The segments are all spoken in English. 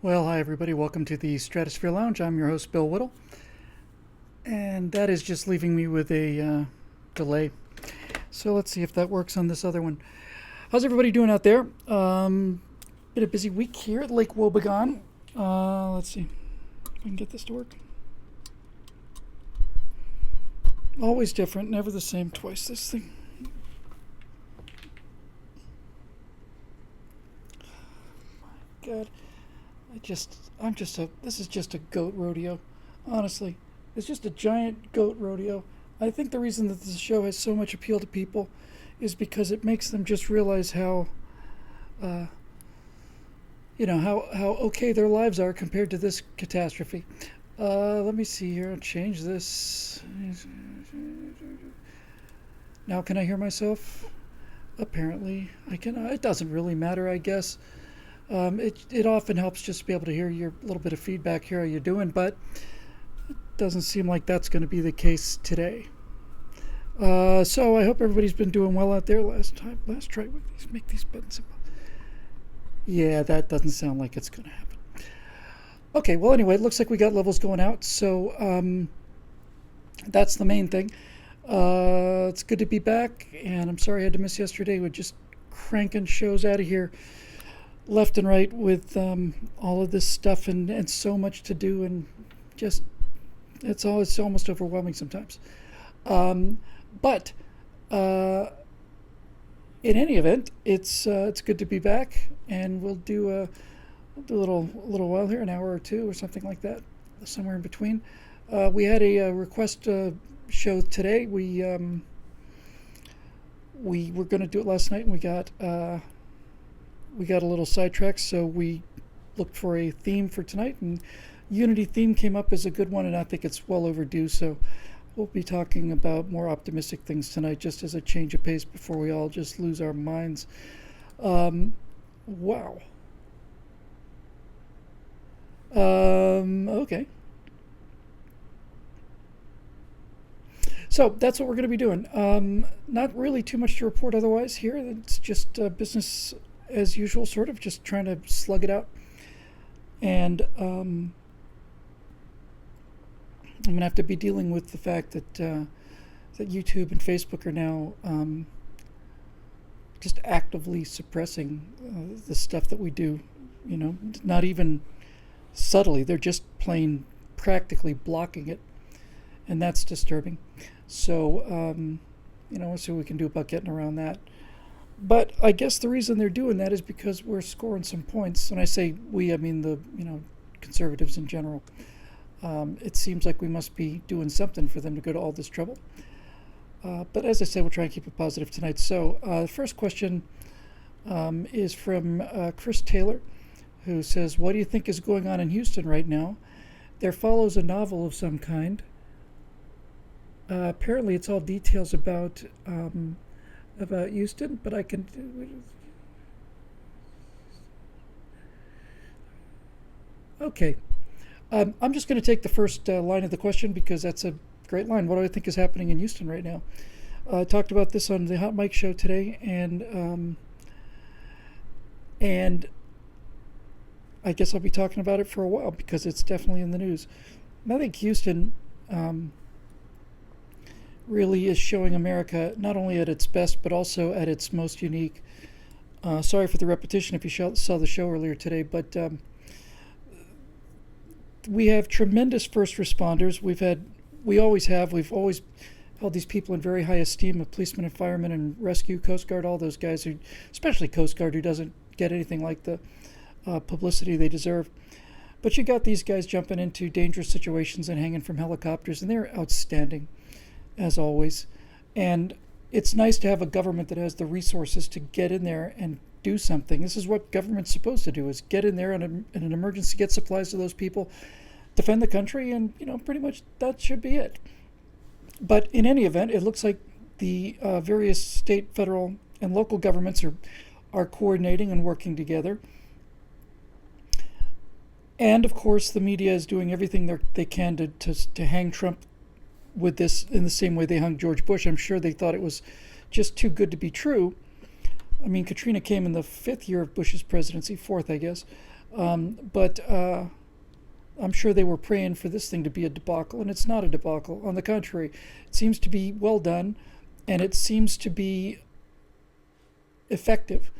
Well, hi everybody. Welcome to the Stratosphere Lounge. I'm your host, Bill Whittle, and that is just leaving me with a delay. So let's see if that works on this other one. How's everybody doing out there? Been a busy week here at Lake Wobegon. Let's see if I can get this to work. Always different, never the same twice. This thing. God, this is just a goat rodeo. Honestly, it's just a giant goat rodeo. I think the reason that this show has so much appeal to people is because it makes them just realize uh, how okay their lives are compared to this catastrophe. Let me see here. I'll change this. Now, can I hear myself? Apparently, I can. It doesn't really matter, I guess. It often helps just to be able to hear your little bit of feedback, hear how you're doing, but it doesn't seem like that's going to be the case today. So I hope everybody's been doing well out there. Last try with these, make these buttons simple. Yeah, that doesn't sound like it's going to happen. Okay, well anyway, it looks like we got levels going out, so that's the main thing. It's good to be back, and I'm sorry I had to miss yesterday. We're just cranking shows out of here left and right with all of this stuff and so much to do, and just it's almost overwhelming sometimes. But in any event, it's good to be back, and we'll do a little while here, an hour or two or something like that, somewhere in between. We had a request show today. We were going to do it last night, and we got a little sidetracked, so we looked for a theme for tonight, and Unity theme came up as a good one, and I think it's well overdue, so we'll be talking about more optimistic things tonight, just as a change of pace before we all just lose our minds. Wow. Okay. So that's what we're going to be doing. Not really too much to report otherwise here. It's just business as usual, sort of, just trying to slug it out. And I'm going to have to be dealing with the fact that YouTube and Facebook are now just actively suppressing the stuff that we do. Not even subtly. They're just plain practically blocking it. And that's disturbing. So, we'll see what we can do about getting around that. But I guess the reason they're doing that is because we're scoring some points. When I say we, I mean the conservatives in general. It seems like we must be doing something for them to go to all this trouble. But as I said, we'll try and keep it positive tonight. So the first question is from Chris Taylor, who says, "What do you think is going on in Houston right now? There follows a novel of some kind. Apparently, it's all details about Houston, but I can." Okay. I'm just going to take the first line of the question because that's a great line. What do I think is happening in Houston right now? I talked about this on the Hot Mic show today, and I guess I'll be talking about it for a while because it's definitely in the news. And I think Houston really is showing America not only at its best but also at its most unique. Sorry for the repetition if you saw the show earlier today, but we have tremendous first responders. We've always held these people in very high esteem, of policemen and firemen and rescue, Coast Guard, all those guys who, especially Coast Guard, who doesn't get anything like the publicity they deserve. But you got these guys jumping into dangerous situations and hanging from helicopters, and they're outstanding, as always. And it's nice to have a government that has the resources to get in there and do something. This is what government's supposed to do, is get in there in an emergency, get supplies to those people, defend the country, and pretty much that should be it. But in any event, it looks like the various state, federal, and local governments are coordinating and working together. And of course, the media is doing everything they can to hang Trump with this in the same way they hung George Bush. I'm sure they thought it was just too good to be true. I mean, Katrina came in the 5th year of Bush's presidency, 4th, I guess. But I'm sure they were praying for this thing to be a debacle, and it's not a debacle. On the contrary, it seems to be well done, and it seems to be effective.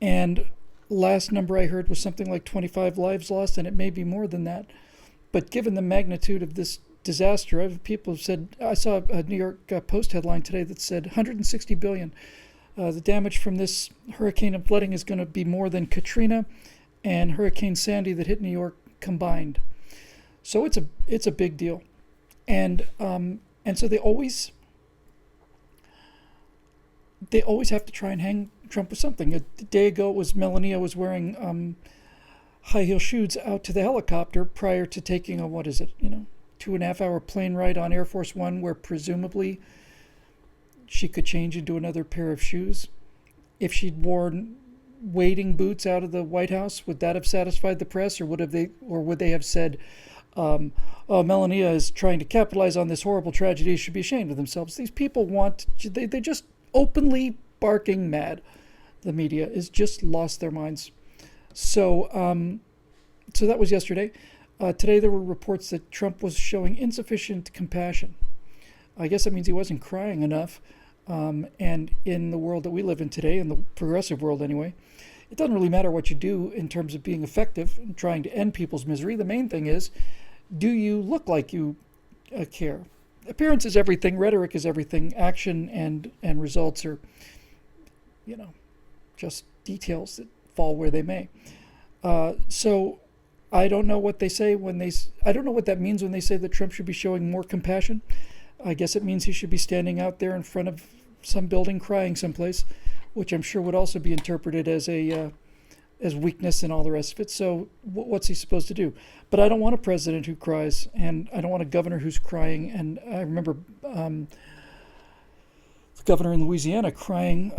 And last number I heard was something like 25 lives lost, and it may be more than that. But given the magnitude of this disaster, people have said, I saw a New York Post headline today that said 160 billion. The damage from this hurricane and flooding is going to be more than Katrina and Hurricane Sandy that hit New York combined. So it's a big deal, and so they always have to try and hang Trump with something. A day ago, it was Melania was wearing high heel shoes out to the helicopter prior to taking a 2.5 hour plane ride on Air Force One, where presumably she could change into another pair of shoes. If she'd worn wading boots out of the White House, would that have satisfied the press, or would they have said, "Oh, Melania is trying to capitalize on this horrible tragedy. Should be ashamed of themselves"? These people they're just openly barking mad. The media has just lost their minds. So that was yesterday. Today there were reports that Trump was showing insufficient compassion. I guess that means he wasn't crying enough. And in the world that we live in today, in the progressive world anyway, it doesn't really matter what you do in terms of being effective and trying to end people's misery. The main thing is, do you look like you care? Appearance is everything. Rhetoric is everything. Action and results are, just details that fall where they may. So I don't know what they say I don't know what that means when they say that Trump should be showing more compassion. I guess it means he should be standing out there in front of some building crying someplace, which I'm sure would also be interpreted as as weakness and all the rest of it. So what's he supposed to do? But I don't want a president who cries, and I don't want a governor who's crying. And I remember the governor in Louisiana crying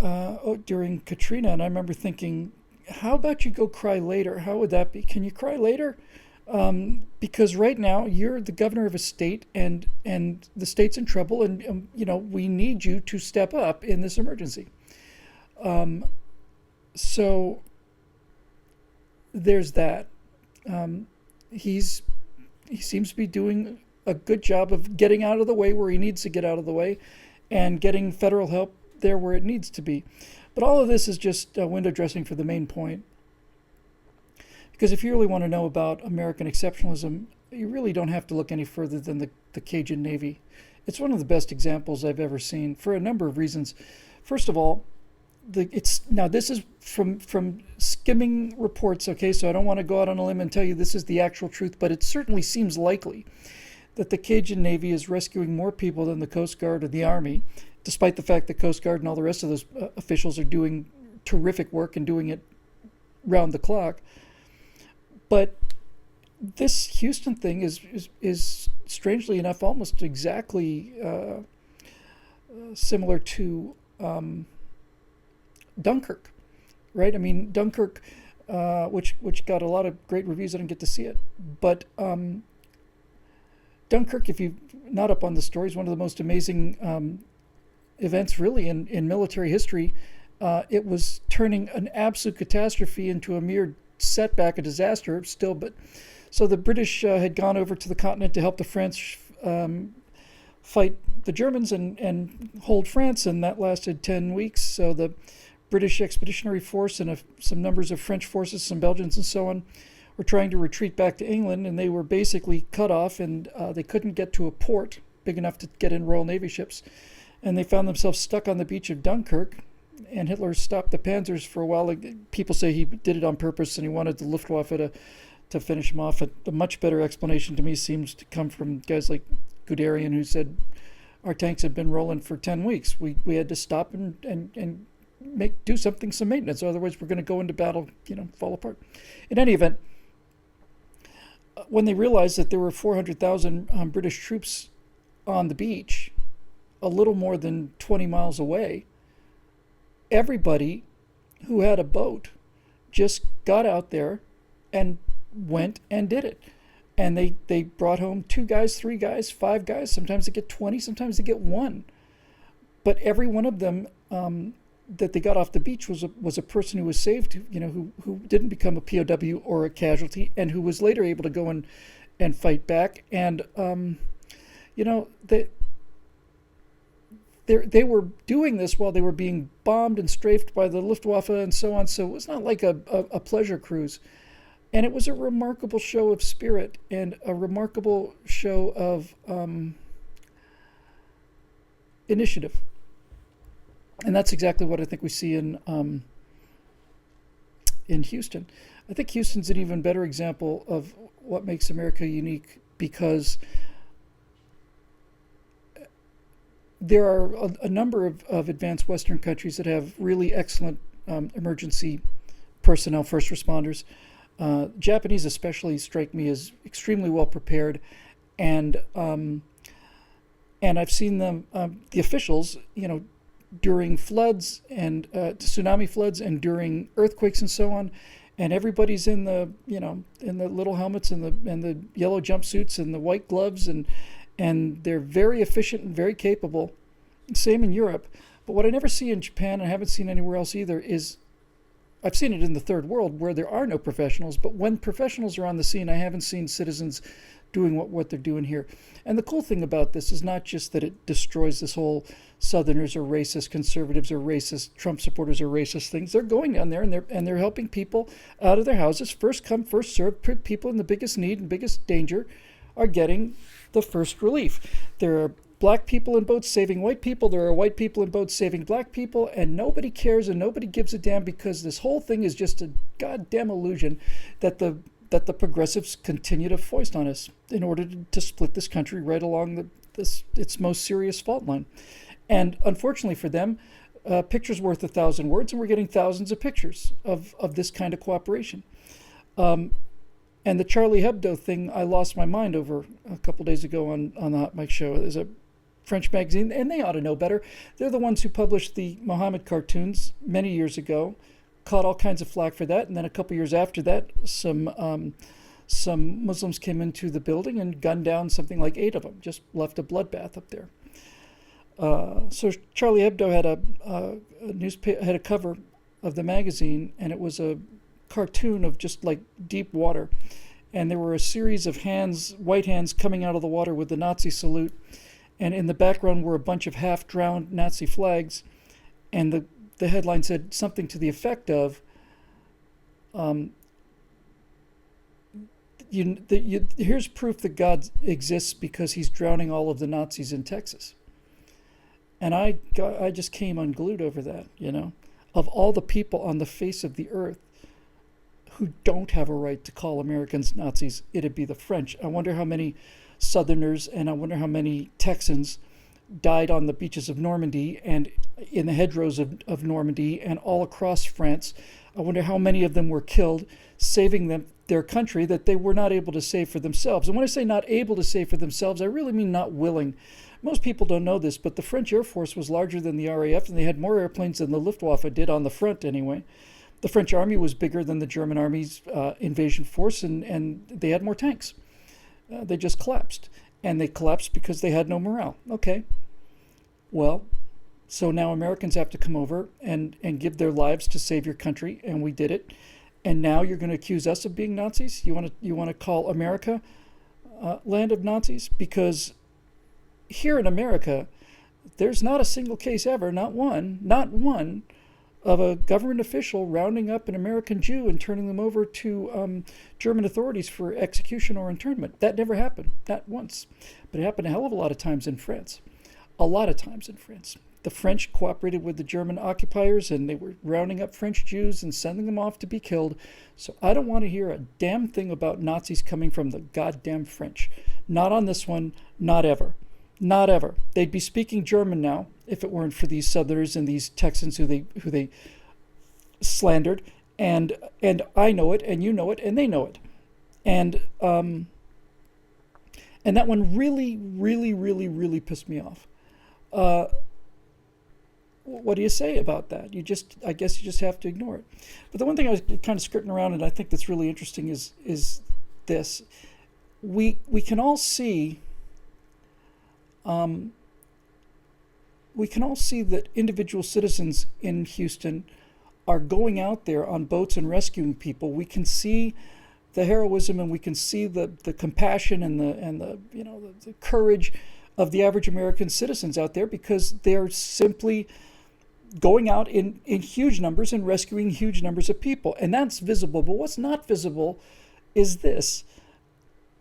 during Katrina, and I remember thinking, how about you go cry later? How would that be? Can you cry later? Because right now you're the governor of a state, and the state's in trouble, and we need you to step up in this emergency. So there's that. He seems to be doing a good job of getting out of the way where he needs to get out of the way, and getting federal help there where it needs to be. But all of this is just window dressing for the main point. Because if you really want to know about American exceptionalism, you really don't have to look any further than the Cajun Navy. It's one of the best examples I've ever seen for a number of reasons. First of all, this is from skimming reports, okay, so I don't want to go out on a limb and tell you this is the actual truth, but it certainly seems likely that the Cajun Navy is rescuing more people than the Coast Guard or the Army, despite the fact that Coast Guard and all the rest of those officials are doing terrific work and doing it round the clock. But this Houston thing is strangely enough almost exactly similar to Dunkirk, right? I mean, Dunkirk, which got a lot of great reviews. I didn't get to see it, but Dunkirk, if you're not up on the story, is one of the most amazing events really in military history. It was turning an absolute catastrophe into a mere setback, a disaster still. But so the British had gone over to the continent to help the French fight the Germans and hold France, and that lasted 10 weeks. So the British Expeditionary Force and some numbers of French forces, some Belgians and so on, were trying to retreat back to England, and they were basically cut off, and they couldn't get to a port big enough to get in Royal Navy ships. And they found themselves stuck on the beach of Dunkirk, and Hitler stopped the panzers for a while. People say he did it on purpose, and he wanted the Luftwaffe to finish him off. A much better explanation to me seems to come from guys like Guderian, who said our tanks had been rolling for 10 weeks. We had to stop and do some maintenance. Otherwise, we're going to go into battle, fall apart. In any event, when they realized that there were 400,000 British troops on the beach, a little more than 20 miles away, everybody who had a boat just got out there and went and did it. And they brought home 2 guys, 3 guys, 5 guys. Sometimes they get 20, sometimes they get 1. But every one of them that they got off the beach was a person who was saved, who didn't become a POW or a casualty, and who was later able to go and fight back. And they were doing this while they were being bombed and strafed by the Luftwaffe and so on. So it was not like a pleasure cruise. And it was a remarkable show of spirit and a remarkable show of initiative. And that's exactly what I think we see in Houston. I think Houston's an even better example of what makes America unique, because there are a number of advanced Western countries that have really excellent emergency personnel, first responders. Japanese especially strike me as extremely well prepared, and I've seen them, the officials, during floods and tsunami floods and during earthquakes and so on, and everybody's in the little helmets and the yellow jumpsuits and the white gloves, and they're very efficient and very capable. Same in Europe. But what I never see in Japan, and I haven't seen anywhere else either, is I've seen it in the third world where there are no professionals, but when professionals are on the scene, I haven't seen citizens doing what they're doing here. And the cool thing about this is not just that it destroys this whole Southerners are racist, conservatives are racist, Trump supporters are racist things. They're going down there and they're helping people out of their houses. First come, first serve. People in the biggest need and biggest danger are getting the first relief. There are black people in boats saving white people. There are white people in boats saving black people, and nobody cares and nobody gives a damn, because this whole thing is just a goddamn illusion that the progressives continue to foist on us in order to split this country right along its most serious fault line. And unfortunately for them, picture's worth 1,000 words, and we're getting thousands of pictures of this kind of cooperation. And the Charlie Hebdo thing, I lost my mind over a couple days ago on the Hot Mike Show. There's a French magazine, and they ought to know better. They're the ones who published the Mohammed cartoons many years ago, caught all kinds of flack for that, and then a couple years after that, some Muslims came into the building and gunned down something like 8 of them, just left a bloodbath up there. So Charlie Hebdo had had a cover of the magazine, and it was a cartoon of just like deep water, and there were a series of hands, white hands, coming out of the water with the Nazi salute, and in the background were a bunch of half-drowned Nazi flags, and the headline said something to the effect of, here's proof that God exists because he's drowning all of the Nazis in Texas. And I just came unglued over that, Of all the people on the face of the earth who don't have a right to call Americans Nazis, it'd be the French. I wonder how many Southerners and I wonder how many Texans died on the beaches of Normandy and in the hedgerows of Normandy and all across France. I wonder how many of them were killed saving their country that they were not able to save for themselves. And when I say not able to save for themselves, I really mean not willing. Most people don't know this, but the French Air Force was larger than the RAF, and they had more airplanes than the Luftwaffe did on the front anyway. The French army was bigger than the German army's invasion force, and they had more tanks. They just collapsed. And they collapsed because they had no morale. Okay. Well, so now Americans have to come over and give their lives to save your country, and we did it. And now you're going to accuse us of being Nazis? You want to call America land of Nazis? Because here in America, there's not a single case ever, not one, of a government official rounding up an American Jew and turning them over to German authorities for execution or internment. That never happened, not once. But it happened a hell of a lot of times in France. A lot of times in France. The French cooperated with the German occupiers, and they were rounding up French Jews and sending them off to be killed. So I don't want to hear a damn thing about Nazis coming from the goddamn French. Not on this one, not ever. Not ever. They'd be speaking German now if it weren't for these Southerners and these Texans who they slandered. And I know it, and you know it, and they know it. And that one really, really, really, really pissed me off. What do you say about that? I guess you just have to ignore it. But the one thing I was kind of skirting around, and I think that's really interesting, is this: we can all see we can all see that individual citizens in Houston are going out there on boats and rescuing people. We can see the heroism, and we can see the compassion and the courage of the average American citizens out there, because they're simply going out in huge numbers and rescuing huge numbers of people. And that's visible. But what's not visible is this.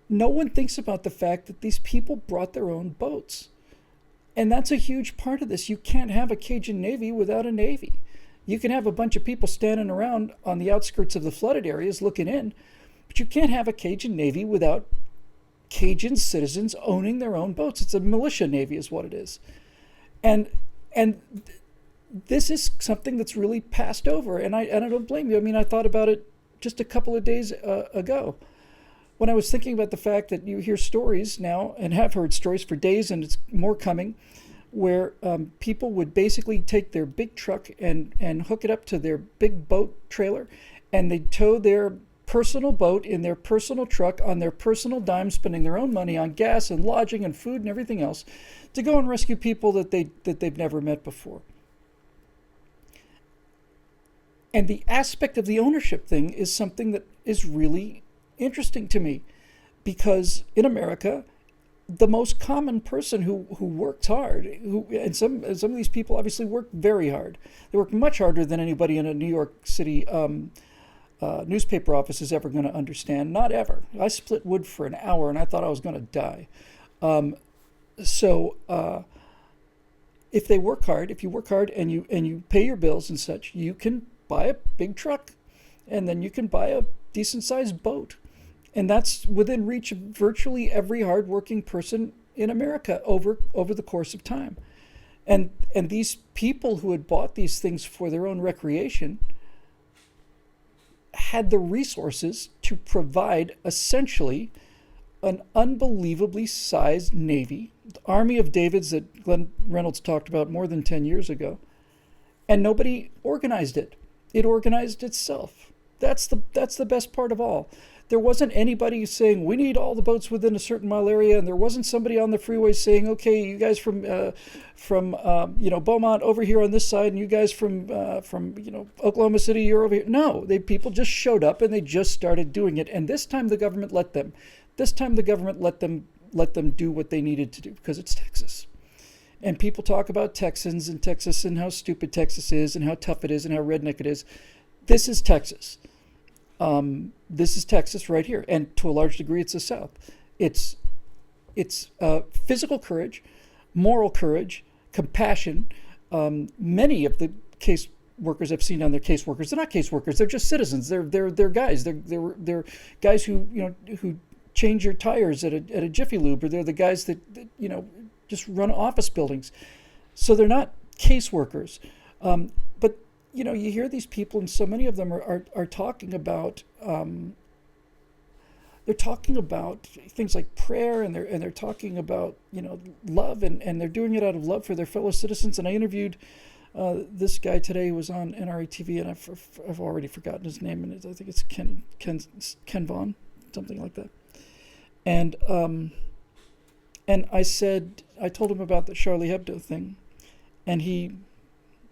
No one thinks about the fact that these people brought their own boats. And that's a huge part of this. You can't have a Cajun Navy without a Navy. You can have a bunch of people standing around on the outskirts of the flooded areas looking in, but you can't have a Cajun Navy without Cajun citizens owning their own boats. It's a militia Navy is what it is. And this is something that's really passed over, and I don't blame you. I mean, I thought about it just a couple of days ago when I was thinking about the fact that you hear stories now, and have heard stories for days, and it's more coming, where people would basically take their big truck and hook it up to their big boat trailer, and they'd tow their personal boat in their personal truck on their personal dime, spending their own money on gas and lodging and food and everything else, to go and rescue people that they've never met before. And the aspect of the ownership thing is something that is really interesting to me, because in America, the most common person who works hard, and some of these people obviously work very hard. They work much harder than anybody in a New York City newspaper office is ever going to understand. Not ever. I split wood for an hour, and I thought I was going to die. If they work hard, if you work hard and you pay your bills and such, you can buy a big truck, and then you can buy a decent-sized boat. And that's within reach of virtually every hardworking person in America over the course of time. And these people who had bought these things for their own recreation had the resources to provide essentially an unbelievably sized Navy, the Army of Davids that Glenn Reynolds talked about more than 10 years ago. And nobody organized it. It organized itself. That's the best part of all. There wasn't anybody saying, we need all the boats within a certain mile area, and there wasn't somebody on the freeway saying, okay, you guys from Beaumont over here on this side, and you guys from Oklahoma City, you're over here. No, people just showed up, and they just started doing it. And this time the government let them. This time the government let them do what they needed to do, because it's Texas. And people talk about Texans and Texas and how stupid Texas is and how tough it is and how redneck it is. This is Texas. This is Texas right here, and to a large degree, it's the South. It's physical courage, moral courage, compassion. Many of the case workers I've seen on their case workers, they're not case workers. They're just citizens. They're guys. They're guys who change your tires at a Jiffy Lube, or they're the guys that just run office buildings. So they're not case workers. But you hear these people, and so many of them are talking about they're talking about things like prayer, and they're talking about love, and they're doing it out of love for their fellow citizens. And I interviewed this guy today who was on NRA TV, and I've already forgotten his name, and I think it's Ken Vaughn, something like that. And I told him about the Charlie Hebdo thing, and he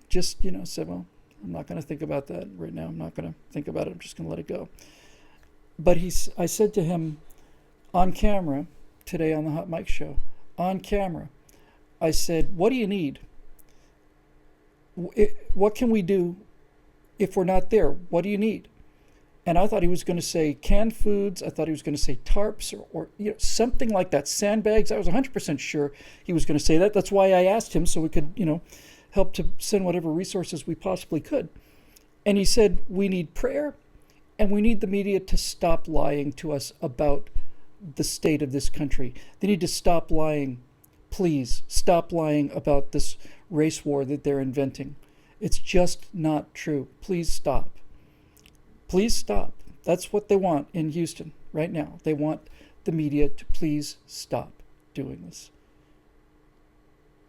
just said, well, I'm not going to think about that right now. I'm not going to think about it. I'm just going to let it go. But I said to him on camera today on the Hot Mic Show, on camera, I said, what do you need? What can we do if we're not there? What do you need? And I thought he was going to say canned foods. I thought he was going to say tarps or something like that, sandbags. I was 100% sure he was going to say that. That's why I asked him, so we could, help to send whatever resources we possibly could. And he said, we need prayer, and we need the media to stop lying to us about the state of this country. They need to stop lying. Please stop lying about this race war that they're inventing. It's just not true. Please stop. Please stop. That's what they want in Houston right now. They want the media to please stop doing this.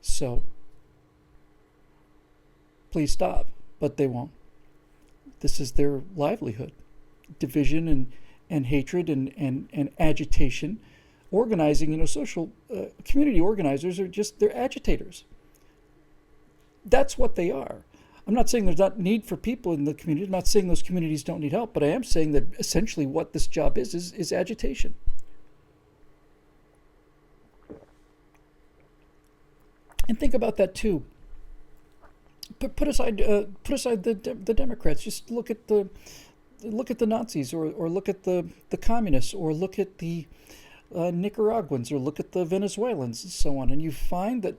So, please stop, but they won't. This is their livelihood. Division and hatred and agitation. Organizing, social community organizers are they're agitators. That's what they are. I'm not saying there's not need for people in the community. I'm not saying those communities don't need help, but I am saying that essentially what this job is agitation. And think about that too. Put aside the Democrats. Just look at the Nazis, or look at the communists, or look at the Nicaraguans, or look at the Venezuelans, and so on. And you find that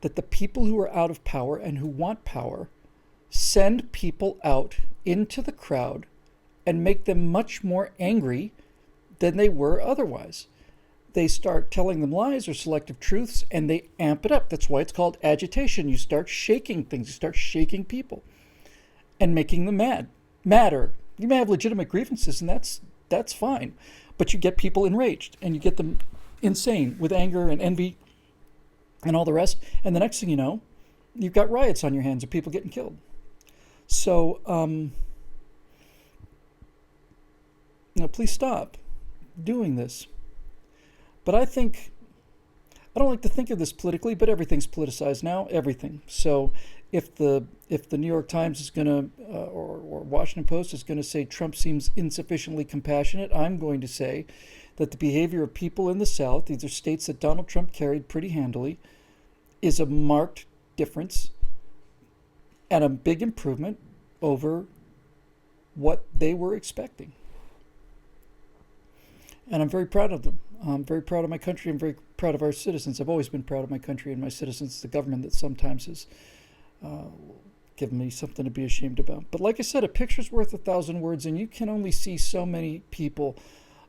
the people who are out of power and who want power send people out into the crowd and make them much more angry than they were otherwise. They start telling them lies or selective truths, and they amp it up. That's why it's called agitation. You start shaking things. You start shaking people and making them madder. You may have legitimate grievances, and that's fine. But you get people enraged, and you get them insane with anger and envy and all the rest. And the next thing you know, you've got riots on your hands of people getting killed. So, please stop doing this. But I don't like to think of this politically, but everything's politicized now, everything. So if the New York Times is going to, or Washington Post is going to say Trump seems insufficiently compassionate, I'm going to say that the behavior of people in the South, these are states that Donald Trump carried pretty handily, is a marked difference and a big improvement over what they were expecting. And I'm very proud of them. I'm very proud of my country. I'm very proud of our citizens. I've always been proud of my country and my citizens. The government that sometimes has given me something to be ashamed about. But like I said, a picture's worth 1,000 words, and you can only see so many people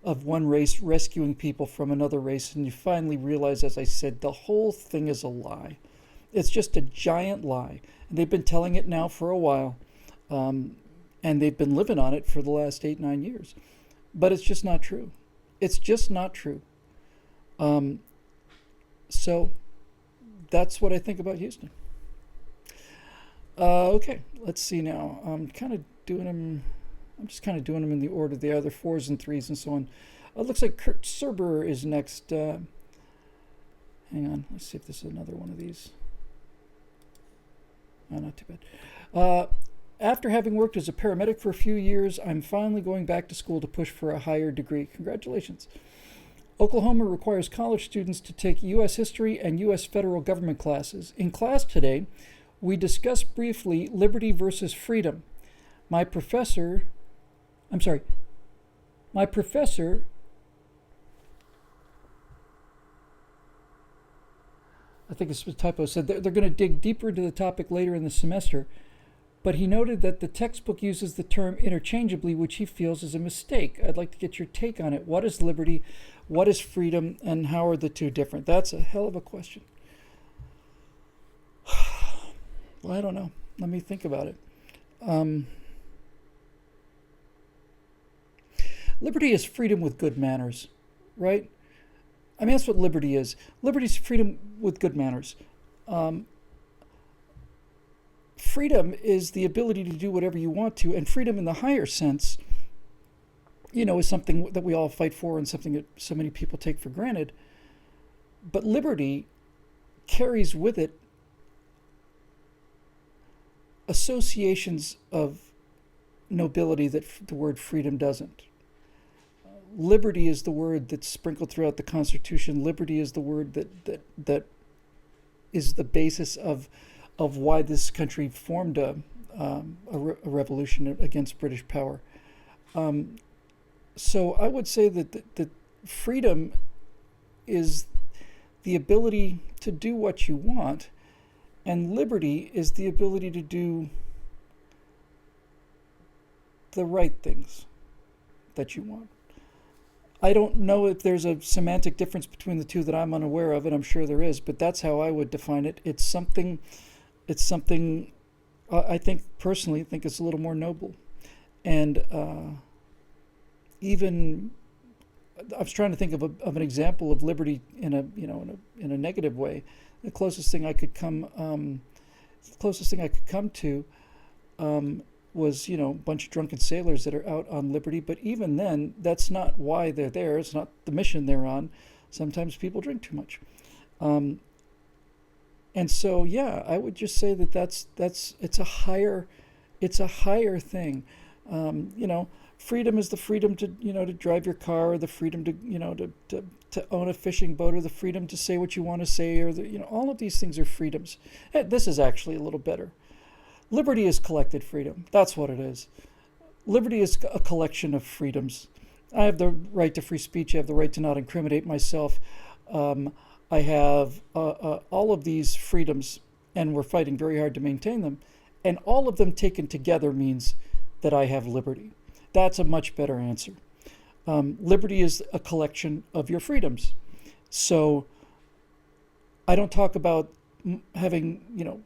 of one race rescuing people from another race, and you finally realize, as I said, the whole thing is a lie. It's just a giant lie. And they've been telling it now for a while, and they've been living on it for the last 8-9 years. But it's just not true. It's just not true. So that's what I think about Houston. Okay, let's see now. I'm just kind of doing them in the order. They are the 4s and 3s and so on. It looks like Kurt Serber is next. Hang on, let's see if this is another one of these. Oh, not too bad. After having worked as a paramedic for a few years, I'm finally going back to school to push for a higher degree. Congratulations. Oklahoma requires college students to take U.S. history and U.S. federal government classes. In class today, we discussed briefly liberty versus freedom. My professor, I think this was a typo, said they're going to dig deeper into the topic later in the semester. But he noted that the textbook uses the term interchangeably, which he feels is a mistake. I'd like to get your take on it. What is liberty? What is freedom? And how are the two different? That's a hell of a question. Well, I don't know. Let me think about it. Liberty is freedom with good manners, right? I mean, that's what liberty is. Liberty is freedom with good manners. Freedom is the ability to do whatever you want to, and freedom in the higher sense, is something that we all fight for and something that so many people take for granted. But liberty carries with it associations of nobility that the word freedom doesn't. Liberty is the word that's sprinkled throughout the Constitution. Liberty is the word that is the basis of why this country formed a revolution against British power. So I would say that freedom is the ability to do what you want, and liberty is the ability to do the right things that you want. I don't know if there's a semantic difference between the two that I'm unaware of, and I'm sure there is, but that's how I would define it. It's something I personally think it's a little more noble. And even I was trying to think of an example of liberty in a negative way. The closest thing I could come to was a bunch of drunken sailors that are out on liberty. But even then, that's not why they're there. It's not the mission they're on. Sometimes people drink too much. And so, yeah, I would just say that that's it's a higher thing. You know, freedom is the freedom to, you know, to drive your car, or the freedom to, you know, to own a fishing boat, or the freedom to say what you want to say, or the, you know, all of these things are freedoms. This is actually a little better. Liberty is collected freedom. That's what it is. Liberty is a collection of freedoms. I have the right to free speech. I have the right to not incriminate myself. Um, I have all of these freedoms, and we're fighting very hard to maintain them. And all of them taken together means that I have liberty. That's a much better answer. Liberty is a collection of your freedoms. So I don't talk about having, you know,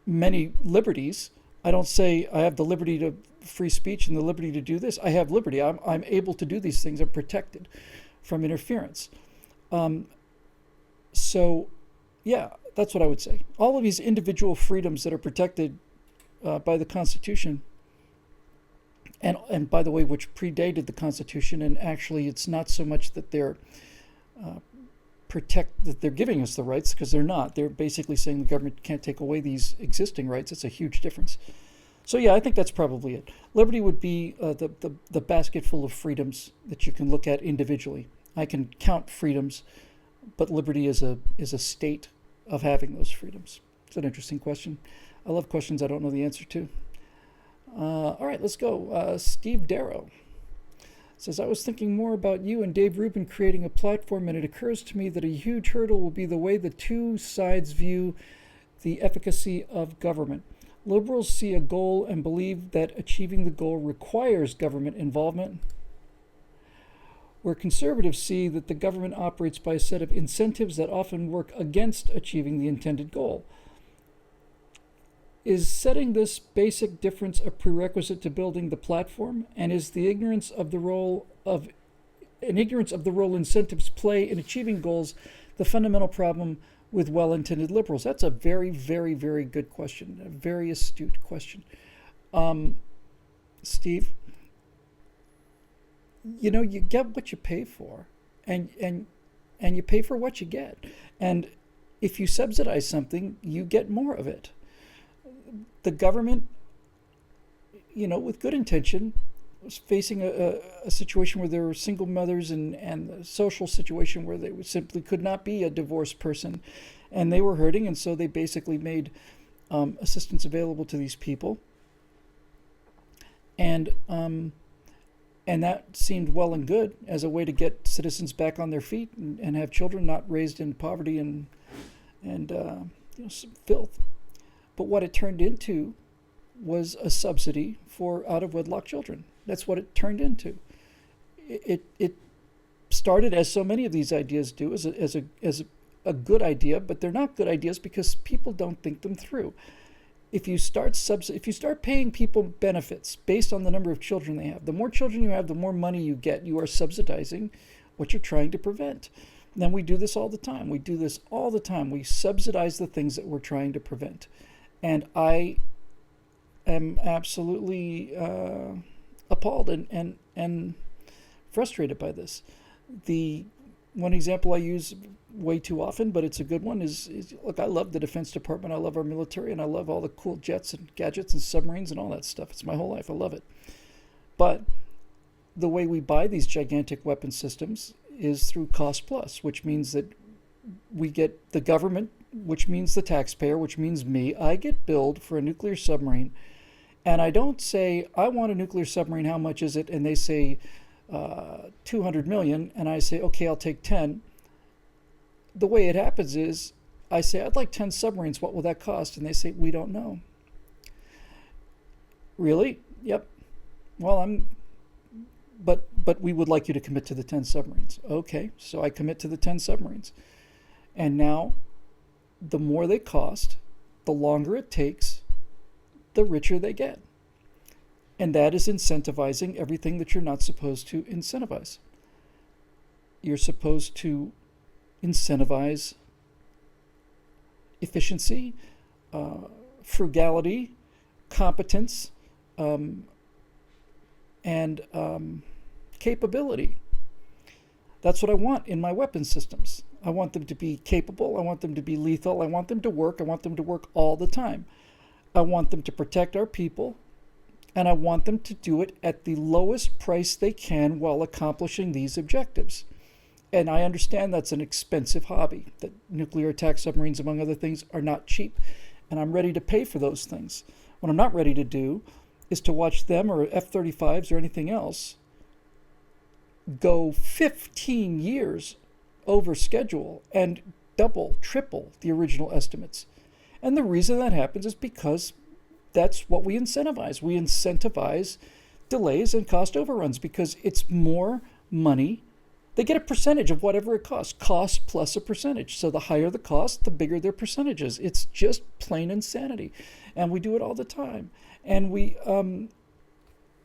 many liberties. I don't say I have the liberty to free speech and the liberty to do this. I have liberty. I'm able to do these things. I'm protected from interference. So, yeah, that's what I would say. All of these individual freedoms that are protected by the Constitution, and by the way, which predated the Constitution, and actually it's not so much that they're that they're giving us the rights, because they're not. They're basically saying the government can't take away these existing rights. It's a huge difference. So yeah, I think that's probably it. Liberty would be the basket full of freedoms that you can look at individually. I can count freedoms, but liberty is a state of having those freedoms. It's an interesting question. I love questions I don't know the answer to. All right, let's go. Steve Darrow says, I was thinking more about you and Dave Rubin creating a platform, and it occurs to me that a huge hurdle will be the way the two sides view the efficacy of government. Liberals see a goal and believe that achieving the goal requires government involvement, where conservatives see that the government operates by a set of incentives that often work against achieving the intended goal. Is setting this basic difference a prerequisite to building the platform? And is the ignorance of the role incentives play in achieving goals the fundamental problem with well-intended liberals? That's a very, very, very good question. A very astute question. Steve, you know, you get what you pay for, and you pay for what you get. And if you subsidize something, you get more of it. The government, you know, with good intention, was facing a situation where there were single mothers and a social situation where they simply could not be a divorced person, and they were hurting, and so they basically made assistance available to these people, and that seemed well and good as a way to get citizens back on their feet and have children not raised in poverty and you know, some filth. But what it turned into was a subsidy for out-of-wedlock children. That's what it turned into. It started, as so many of these ideas do, as a good idea, but they're not good ideas because people don't think them through. If you start paying people benefits based on the number of children they have, the more children you have, the more money you get. You are subsidizing what you're trying to prevent. And we do this all the time. We subsidize the things that we're trying to prevent. And I am absolutely appalled and frustrated by this. The one example I use way too often, but it's a good one, is look, I love the Defense Department, I love our military, and I love all the cool jets and gadgets and submarines and all that stuff. It's my whole life. I love it. But the way we buy these gigantic weapon systems is through cost plus, which means that we get the government, which means the taxpayer, which means me. I get billed for a nuclear submarine, and I don't say, I want a nuclear submarine, how much is it? And they say 200 million, and I say, okay, I'll take 10. The way it happens is I say, I'd like 10 submarines, what will that cost? And they say, we don't know. Really? Yep. Well, but we would like you to commit to the 10 submarines. Okay, so I commit to the 10 submarines. And now, the more they cost, the longer it takes, the richer they get. And that is incentivizing everything that you're not supposed to incentivize. You're supposed to incentivize efficiency, frugality, competence, and capability. That's what I want in my weapon systems. I want them to be capable. I want them to be lethal. I want them to work. I want them to work all the time. I want them to protect our people. And I want them to do it at the lowest price they can while accomplishing these objectives. And I understand that's an expensive hobby, that nuclear attack submarines, among other things, are not cheap. And I'm ready to pay for those things. What I'm not ready to do is to watch them or F-35s or anything else go 15 years over schedule and double, triple the original estimates. And the reason that happens is because that's what we incentivize. We incentivize delays and cost overruns because it's more money. They get a percentage of whatever it costs, cost plus a percentage. So the higher the cost, the bigger their percentages. It's just plain insanity. And we do it all the time. And we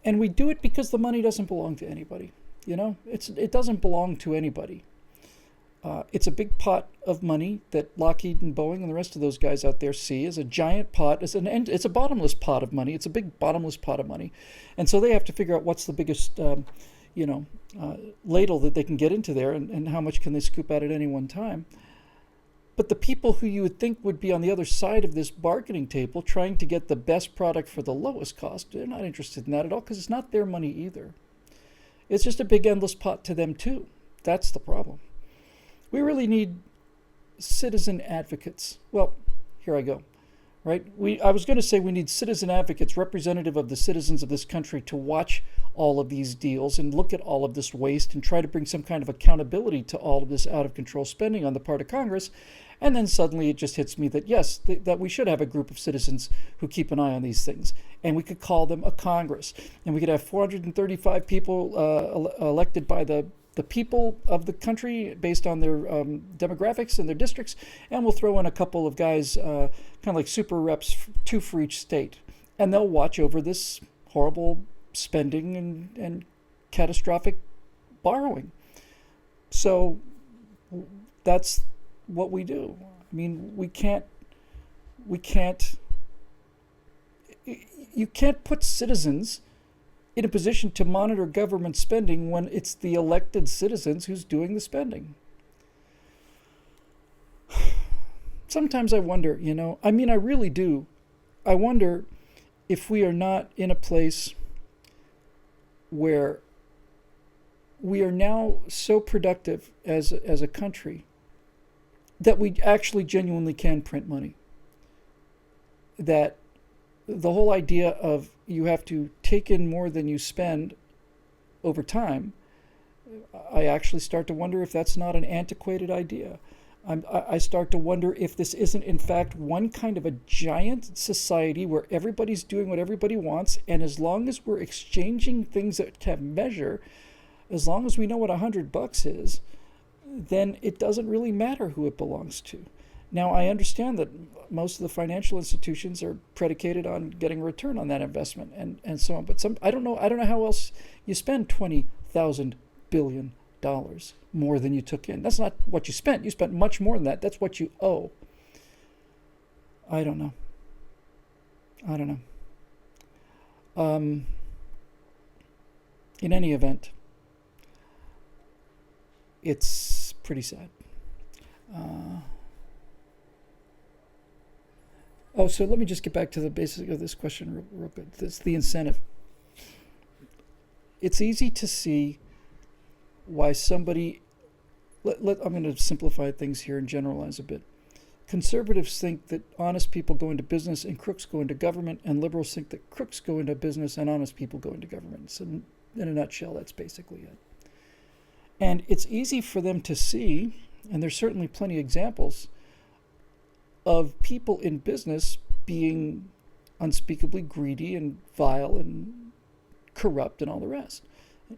do it because the money doesn't belong to anybody. You know, it doesn't belong to anybody. It's a big pot of money that Lockheed and Boeing and the rest of those guys out there see as a giant pot. It's a bottomless pot of money. It's a big bottomless pot of money. And so they have to figure out what's the biggest, ladle that they can get into there and how much can they scoop out at any one time. But the people who you would think would be on the other side of this bargaining table trying to get the best product for the lowest cost, they're not interested in that at all because it's not their money either. It's just a big endless pot to them too. That's the problem. We really need citizen advocates. Well, here I go. Right? I was going to say we need citizen advocates, representative of the citizens of this country, to watch all of these deals and look at all of this waste and try to bring some kind of accountability to all of this out of control spending on the part of Congress. And then suddenly it just hits me that yes, that we should have a group of citizens who keep an eye on these things. And we could call them a Congress. And we could have 435 people elected by the people of the country based on their demographics and their districts, and we'll throw in a couple of guys, kind of like super reps, two for each state, and they'll watch over this horrible spending and catastrophic borrowing. So that's what we do. I mean, you can't put citizens in a position to monitor government spending when it's the elected citizens who's doing the spending. Sometimes I wonder, I really do. I wonder if we are not in a place where we are now so productive as a country that we actually genuinely can print money. That the whole idea of you have to take in more than you spend over time, I actually start to wonder if that's not an antiquated idea. I start to wonder if this isn't in fact one kind of a giant society where everybody's doing what everybody wants, and as long as we're exchanging things that can measure, as long as we know what $100 is, then it doesn't really matter who it belongs to. Now, I understand that most of the financial institutions are predicated on getting a return on that investment and so on. But I don't know how else you spend $20,000 billion more than you took in. That's not what you spent. You spent much more than that. That's what you owe. I don't know. In any event, it's pretty sad. So let me just get back to the basic of this question real quick. It's the incentive. It's easy to see why somebody... I'm going to simplify things here and generalize a bit. Conservatives think that honest people go into business and crooks go into government, and liberals think that crooks go into business and honest people go into government. So in a nutshell, that's basically it. And it's easy for them to see, and there's certainly plenty of examples, of people in business being unspeakably greedy and vile and corrupt and all the rest.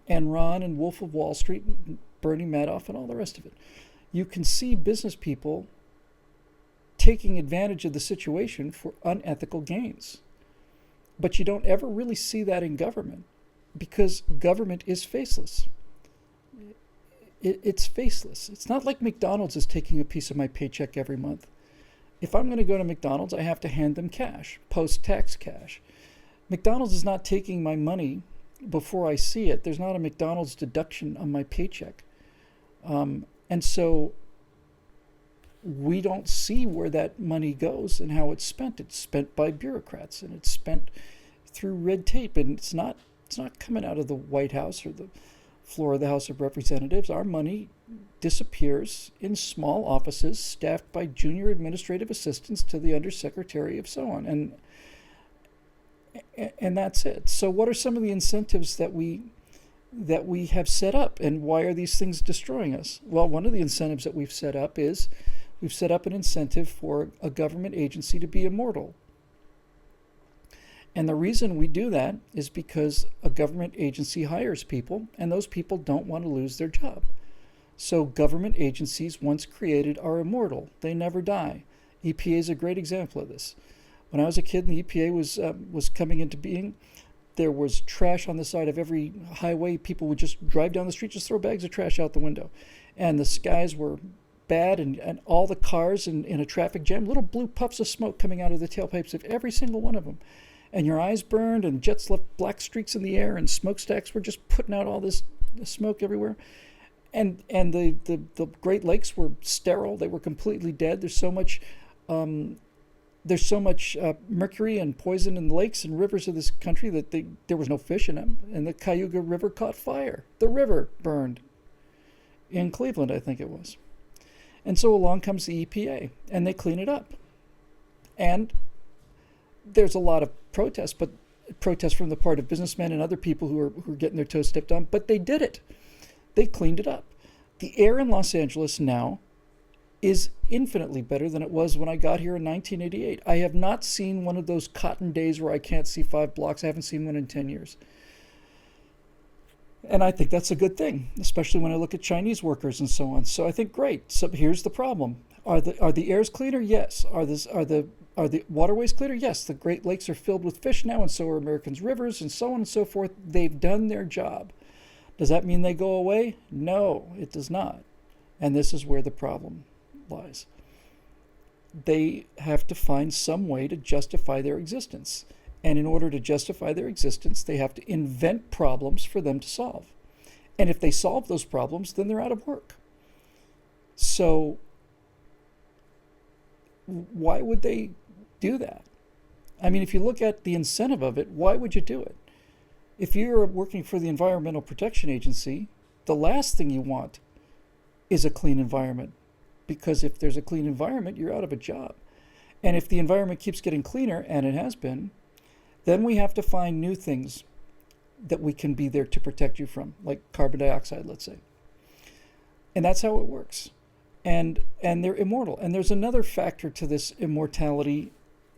Enron and Wolf of Wall Street and Bernie Madoff and all the rest of it. You can see business people taking advantage of the situation for unethical gains. But you don't ever really see that in government because government is faceless. It's faceless. It's not like McDonald's is taking a piece of my paycheck every month. If I'm going to go to McDonald's, I have to hand them cash, post-tax cash. McDonald's is not taking my money before I see it. There's not a McDonald's deduction on my paycheck. And so we don't see where that money goes and how it's spent. It's spent by bureaucrats, and it's spent through red tape, and it's not coming out of the White House or the floor of the House of Representatives. Our money disappears in small offices staffed by junior administrative assistants to the undersecretary of so on, and that's it. So what are some of the incentives that we have set up, and why are these things destroying us? Well, one of the incentives that we've set up is we've set up an incentive for a government agency to be immortal. And the reason we do that is because a government agency hires people, and those people don't want to lose their job. So government agencies, once created, are immortal. They never die. EPA is a great example of this. When I was a kid and the EPA was coming into being, there was trash on the side of every highway. People would just drive down the street, just throw bags of trash out the window. And the skies were bad, and all the cars in a traffic jam, little blue puffs of smoke coming out of the tailpipes of every single one of them. And your eyes burned, and jets left black streaks in the air, and smokestacks were just putting out all this smoke everywhere. And the Great Lakes were sterile. They were completely dead. There's so much mercury and poison in the lakes and rivers of this country that there was no fish in them. And the Cayuga River caught fire. The river burned in Cleveland, I think it was. And so along comes the EPA, and they clean it up. And there's a lot of protests from the part of businessmen and other people who are getting their toes stepped on, but they did it. They cleaned it up. The air in Los Angeles now is infinitely better than it was when I got here in 1988. I have not seen one of those cotton days where I can't see 5 blocks. I haven't seen one in 10 years. And I think that's a good thing, especially when I look at Chinese workers and so on. So I think, great. So here's the problem. Are the airs cleaner? Yes. Are the waterways cleaner? Yes. The Great Lakes are filled with fish now, and so are Americans' rivers, and so on and so forth. They've done their job. Does that mean they go away? No, it does not. And this is where the problem lies. They have to find some way to justify their existence. And in order to justify their existence, they have to invent problems for them to solve. And if they solve those problems, then they're out of work. So why would they do that? I mean, if you look at the incentive of it, why would you do it? If you're working for the Environmental Protection Agency, the last thing you want is a clean environment. Because if there's a clean environment, you're out of a job. And if the environment keeps getting cleaner, and it has been, then we have to find new things that we can be there to protect you from, like carbon dioxide, let's say. And that's how it works. And they're immortal. And there's another factor to this immortality.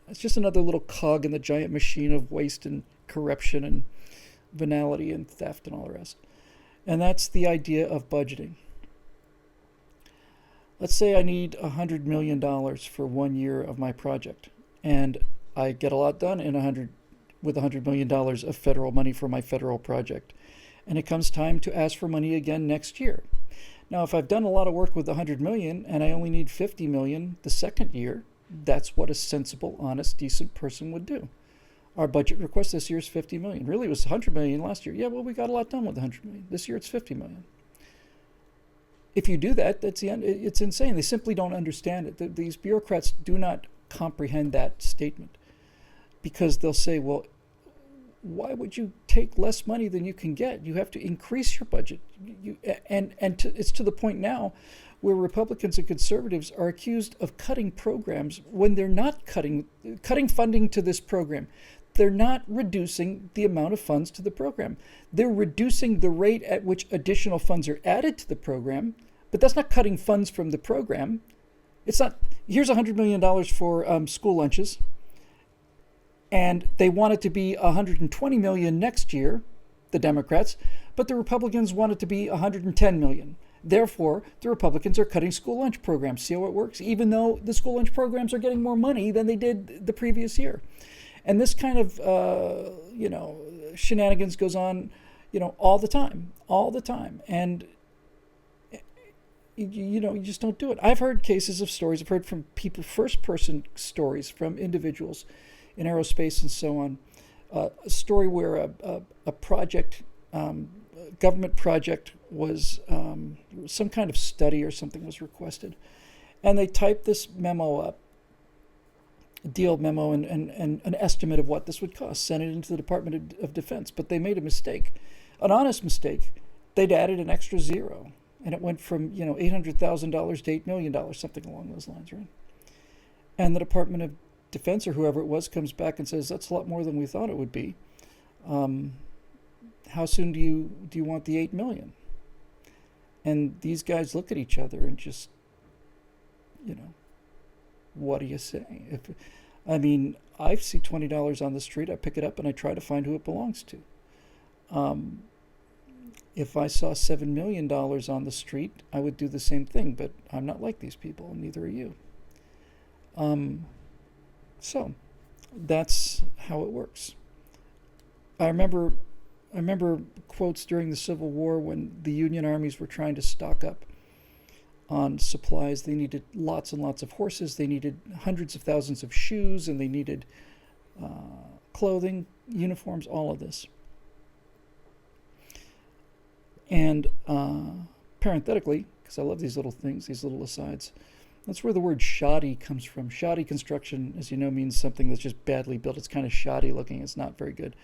It's just another little cog in the giant machine of waste and corruption and venality and theft and all the rest. And that's the idea of budgeting. Let's say I need $100 million for 1 year of my project, and I get a lot done with $100 million of federal money for my federal project. And it comes time to ask for money again next year. Now, if I've done a lot of work with $100 million and I only need $50 million the second year, that's what a sensible, honest, decent person would do. Our budget request this year is $50 million. Really, it was $100 million last year. Yeah, well, we got a lot done with $100 million. This year, it's $50 million. If you do that, that's the end. It's insane. They simply don't understand it. These bureaucrats do not comprehend that statement, because they'll say, well, why would you take less money than you can get? You have to increase your budget. It's to the point now where Republicans and conservatives are accused of cutting programs when they're not cutting funding to this program. They're not reducing the amount of funds to the program. They're reducing the rate at which additional funds are added to the program, but that's not cutting funds from the program. It's not, here's $100 million for school lunches, and they want it to be $120 million next year, the Democrats, but the Republicans want it to be $110 million. Therefore, the Republicans are cutting school lunch programs. See how it works? Even though the school lunch programs are getting more money than they did the previous year. And this kind of, shenanigans goes on, all the time. And, you just don't do it. I've heard cases of stories. I've heard from people, first-person stories from individuals in aerospace and so on. A story where a project government project was some kind of study or something was requested. And they typed this memo up, a deal memo, and an estimate of what this would cost, sent it into the Department of Defense. But they made a mistake, an honest mistake. They'd added an extra zero. And it went from, $800,000 to $8 million, something along those lines, right? And the Department of Defense, or whoever it was, comes back and says, that's a lot more than we thought it would be. How soon do you want the $8 million? And these guys look at each other and just, what do you say? I see $20 on the street, I pick it up and I try to find who it belongs to. If I saw $7 million on the street, I would do the same thing, but I'm not like these people, and neither are you. So that's how it works. I remember quotes during the Civil War when the Union armies were trying to stock up on supplies. They needed lots and lots of horses. They needed hundreds of thousands of shoes, and they needed clothing, uniforms, all of this. And parenthetically, because I love these little things, these little asides, that's where the word shoddy comes from. Shoddy construction, as you know, means something that's just badly built. It's kind of shoddy looking. It's not very good.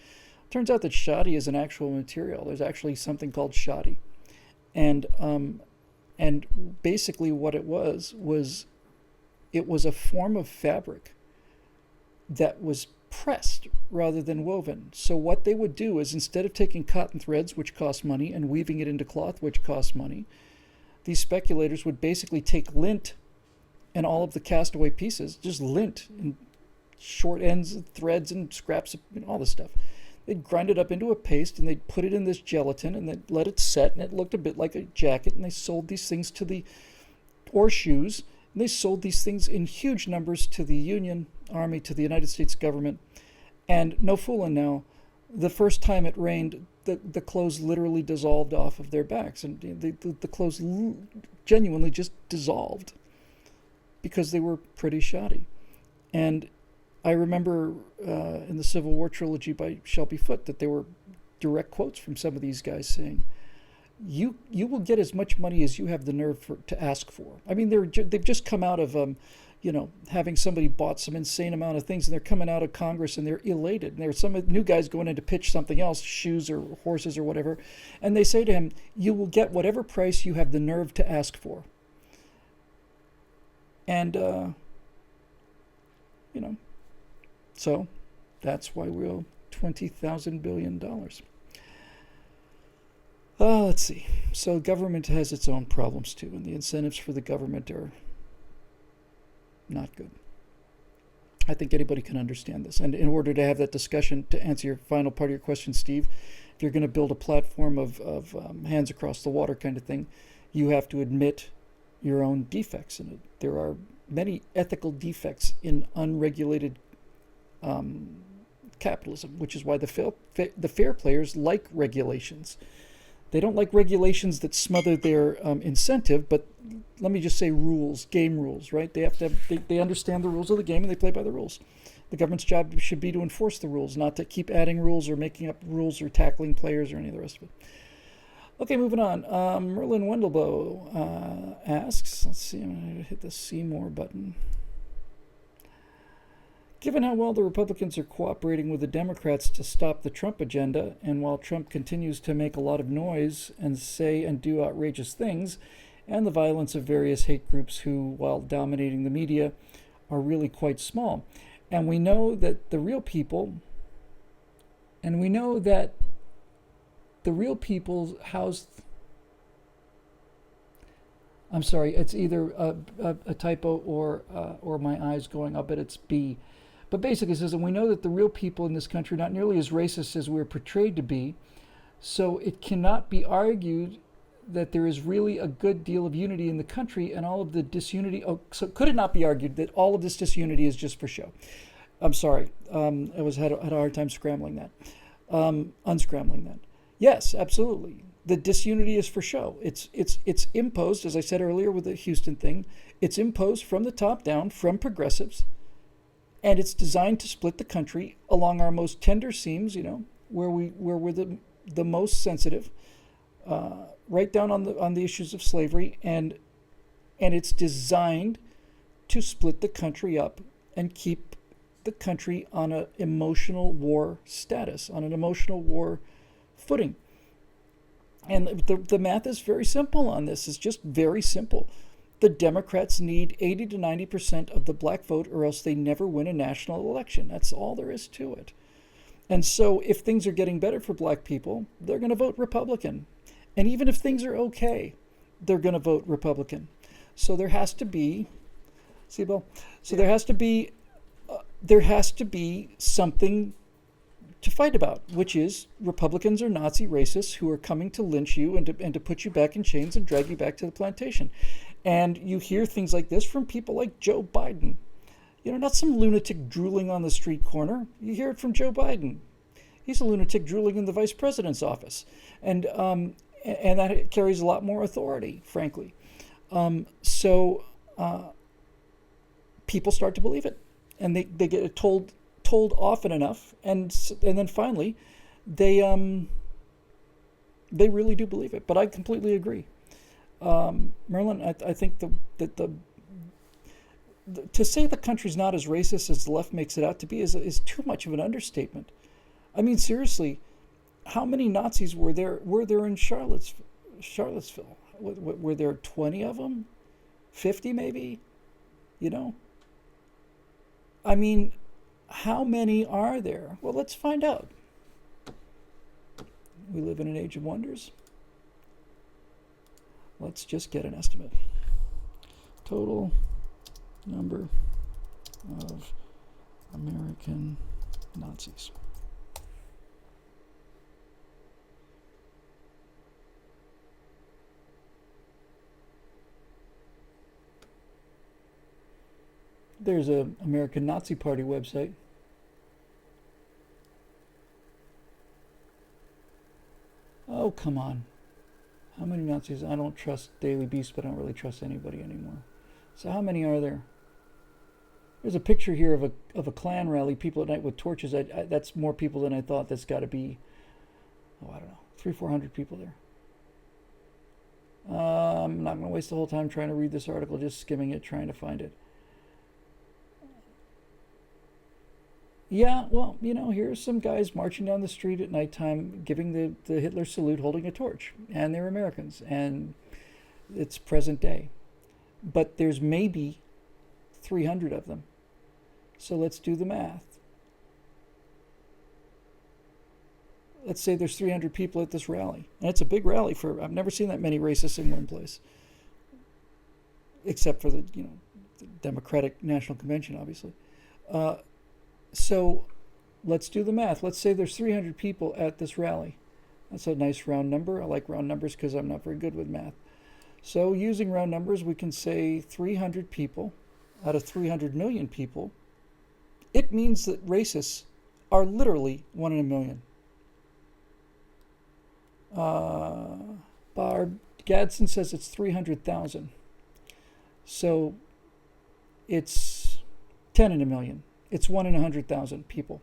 Turns out that shoddy is an actual material. There's actually something called shoddy. And basically what it was it was a form of fabric that was pressed rather than woven. So what they would do is, instead of taking cotton threads, which cost money, and weaving it into cloth, which costs money, these speculators would basically take lint and all of the castaway pieces, just lint and short ends and threads and scraps, all this stuff. They'd grind it up into a paste, and they'd put it in this gelatin, and they'd let it set, and it looked a bit like a jacket, and they sold these things or shoes, and they sold these things in huge numbers to the Union Army, to the United States government. And no fooling now, the first time it rained, the clothes literally dissolved off of their backs, and the clothes genuinely just dissolved because they were pretty shoddy. And I remember in the Civil War trilogy by Shelby Foote that there were direct quotes from some of these guys saying, "You will get as much money as you have the nerve to ask for." I mean, they've just come out of having somebody bought some insane amount of things, and they're coming out of Congress and they're elated. And there's some new guys going in to pitch something else, shoes or horses or whatever, and they say to him, "You will get whatever price you have the nerve to ask for." And so that's why we owe $20,000 billion. Let's see. So government has its own problems too, and the incentives for the government are not good. I think anybody can understand this. And in order to have that discussion, to answer your final part of your question, Steve, if you're going to build a platform of hands across the water kind of thing, you have to admit your own defects in it. There are many ethical defects in unregulated capitalism, which is why the fair players like regulations. They don't like regulations that smother their incentive, but let me just say rules, game rules, right? They understand the rules of the game and they play by the rules. The government's job should be to enforce the rules, not to keep adding rules or making up rules or tackling players or any of the rest of it. Okay, moving on. Merlin Wendelboe asks, let's see, I'm going to hit the see more button. Given how well the Republicans are cooperating with the Democrats to stop the Trump agenda, and while Trump continues to make a lot of noise and say and do outrageous things, and the violence of various hate groups who, while dominating the media, are really quite small. And we know that the real people house. I'm sorry, it's either a typo or my eyes going up, but it's B. But basically it says, and we know that the real people in this country are not nearly as racist as we're portrayed to be, so it cannot be argued that there is really a good deal of unity in the country, and all of the disunity. Oh, so could it not be argued that all of this disunity is just for show? I'm sorry, I had a hard time unscrambling that. Yes, absolutely. The disunity is for show. It's imposed, as I said earlier with the Houston thing. It's imposed from the top down, from progressives, and it's designed to split the country along our most tender seams. Where we're the the most sensitive, right down on the issues of slavery, and it's designed to split the country up and keep the country on an emotional war status, on an emotional war footing. And the math is very simple on this. It's just very simple. The Democrats need 80 to 90% of the black vote, or else they never win a national election. That's all there is to it. And so if things are getting better for black people, they're going to vote Republican. And even if things are okay, they're going to vote Republican. So there has to be, see, Bill? So there has to be something to fight about, which is Republicans are Nazi racists who are coming to lynch you and to put you back in chains and drag you back to the plantation. And you hear things like this from people like Joe Biden. Not some lunatic drooling on the street corner. You hear it from Joe Biden. He's a lunatic drooling in the vice president's office. And that carries a lot more authority, frankly. So people start to believe it. And they get it told often enough, and then finally, they really do believe it. But I completely agree, Merlin. I think that to say the country's not as racist as the left makes it out to be is too much of an understatement. I mean, seriously, how many Nazis were there in Charlottesville? Were there 20 of them? 50 maybe? I mean, how many are there? Well, let's find out. We live in an age of wonders. Let's just get an estimate. Total number of American Nazis. There's an American Nazi Party website. Oh, come on. How many Nazis? I don't trust Daily Beast, but I don't really trust anybody anymore. So how many are there? There's a picture here of a Klan rally, people at night with torches. That's more people than I thought. That's got to be, I don't know, 300-400 people there. I'm not going to waste the whole time trying to read this article, just skimming it, trying to find it. Yeah, well, here's some guys marching down the street at nighttime, giving the Hitler salute, holding a torch, and they're Americans, and it's present day. But there's maybe 300 of them. So let's do the math. Let's say there's 300 people at this rally, and it's a big rally I've never seen that many racists in one place, except for the Democratic National Convention, obviously. So let's do the math. Let's say there's 300 people at this rally. That's a nice round number. I like round numbers because I'm not very good with math. So using round numbers, we can say 300 people out of 300 million people. It means that racists are literally 1 in a million. Barb Gadsden says it's 300,000. So it's 10 in a million. It's 1 in 100,000 people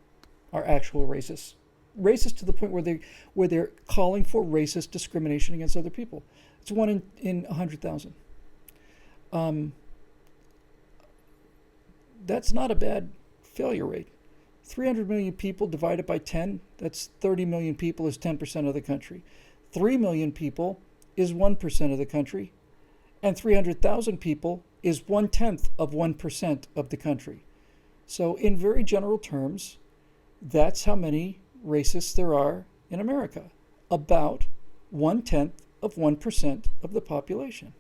are actual racists. Racist to the point where they're calling for racist discrimination against other people. It's 1 in 100,000. That's not a bad failure rate. 300 million people divided by 10, that's 30 million people is 10% of the country. 3 million people is 1% of the country. And 300,000 people is 1/10 of 1% of the country. So in very general terms, that's how many racists there are in America. About 1/10 of 1% of the population.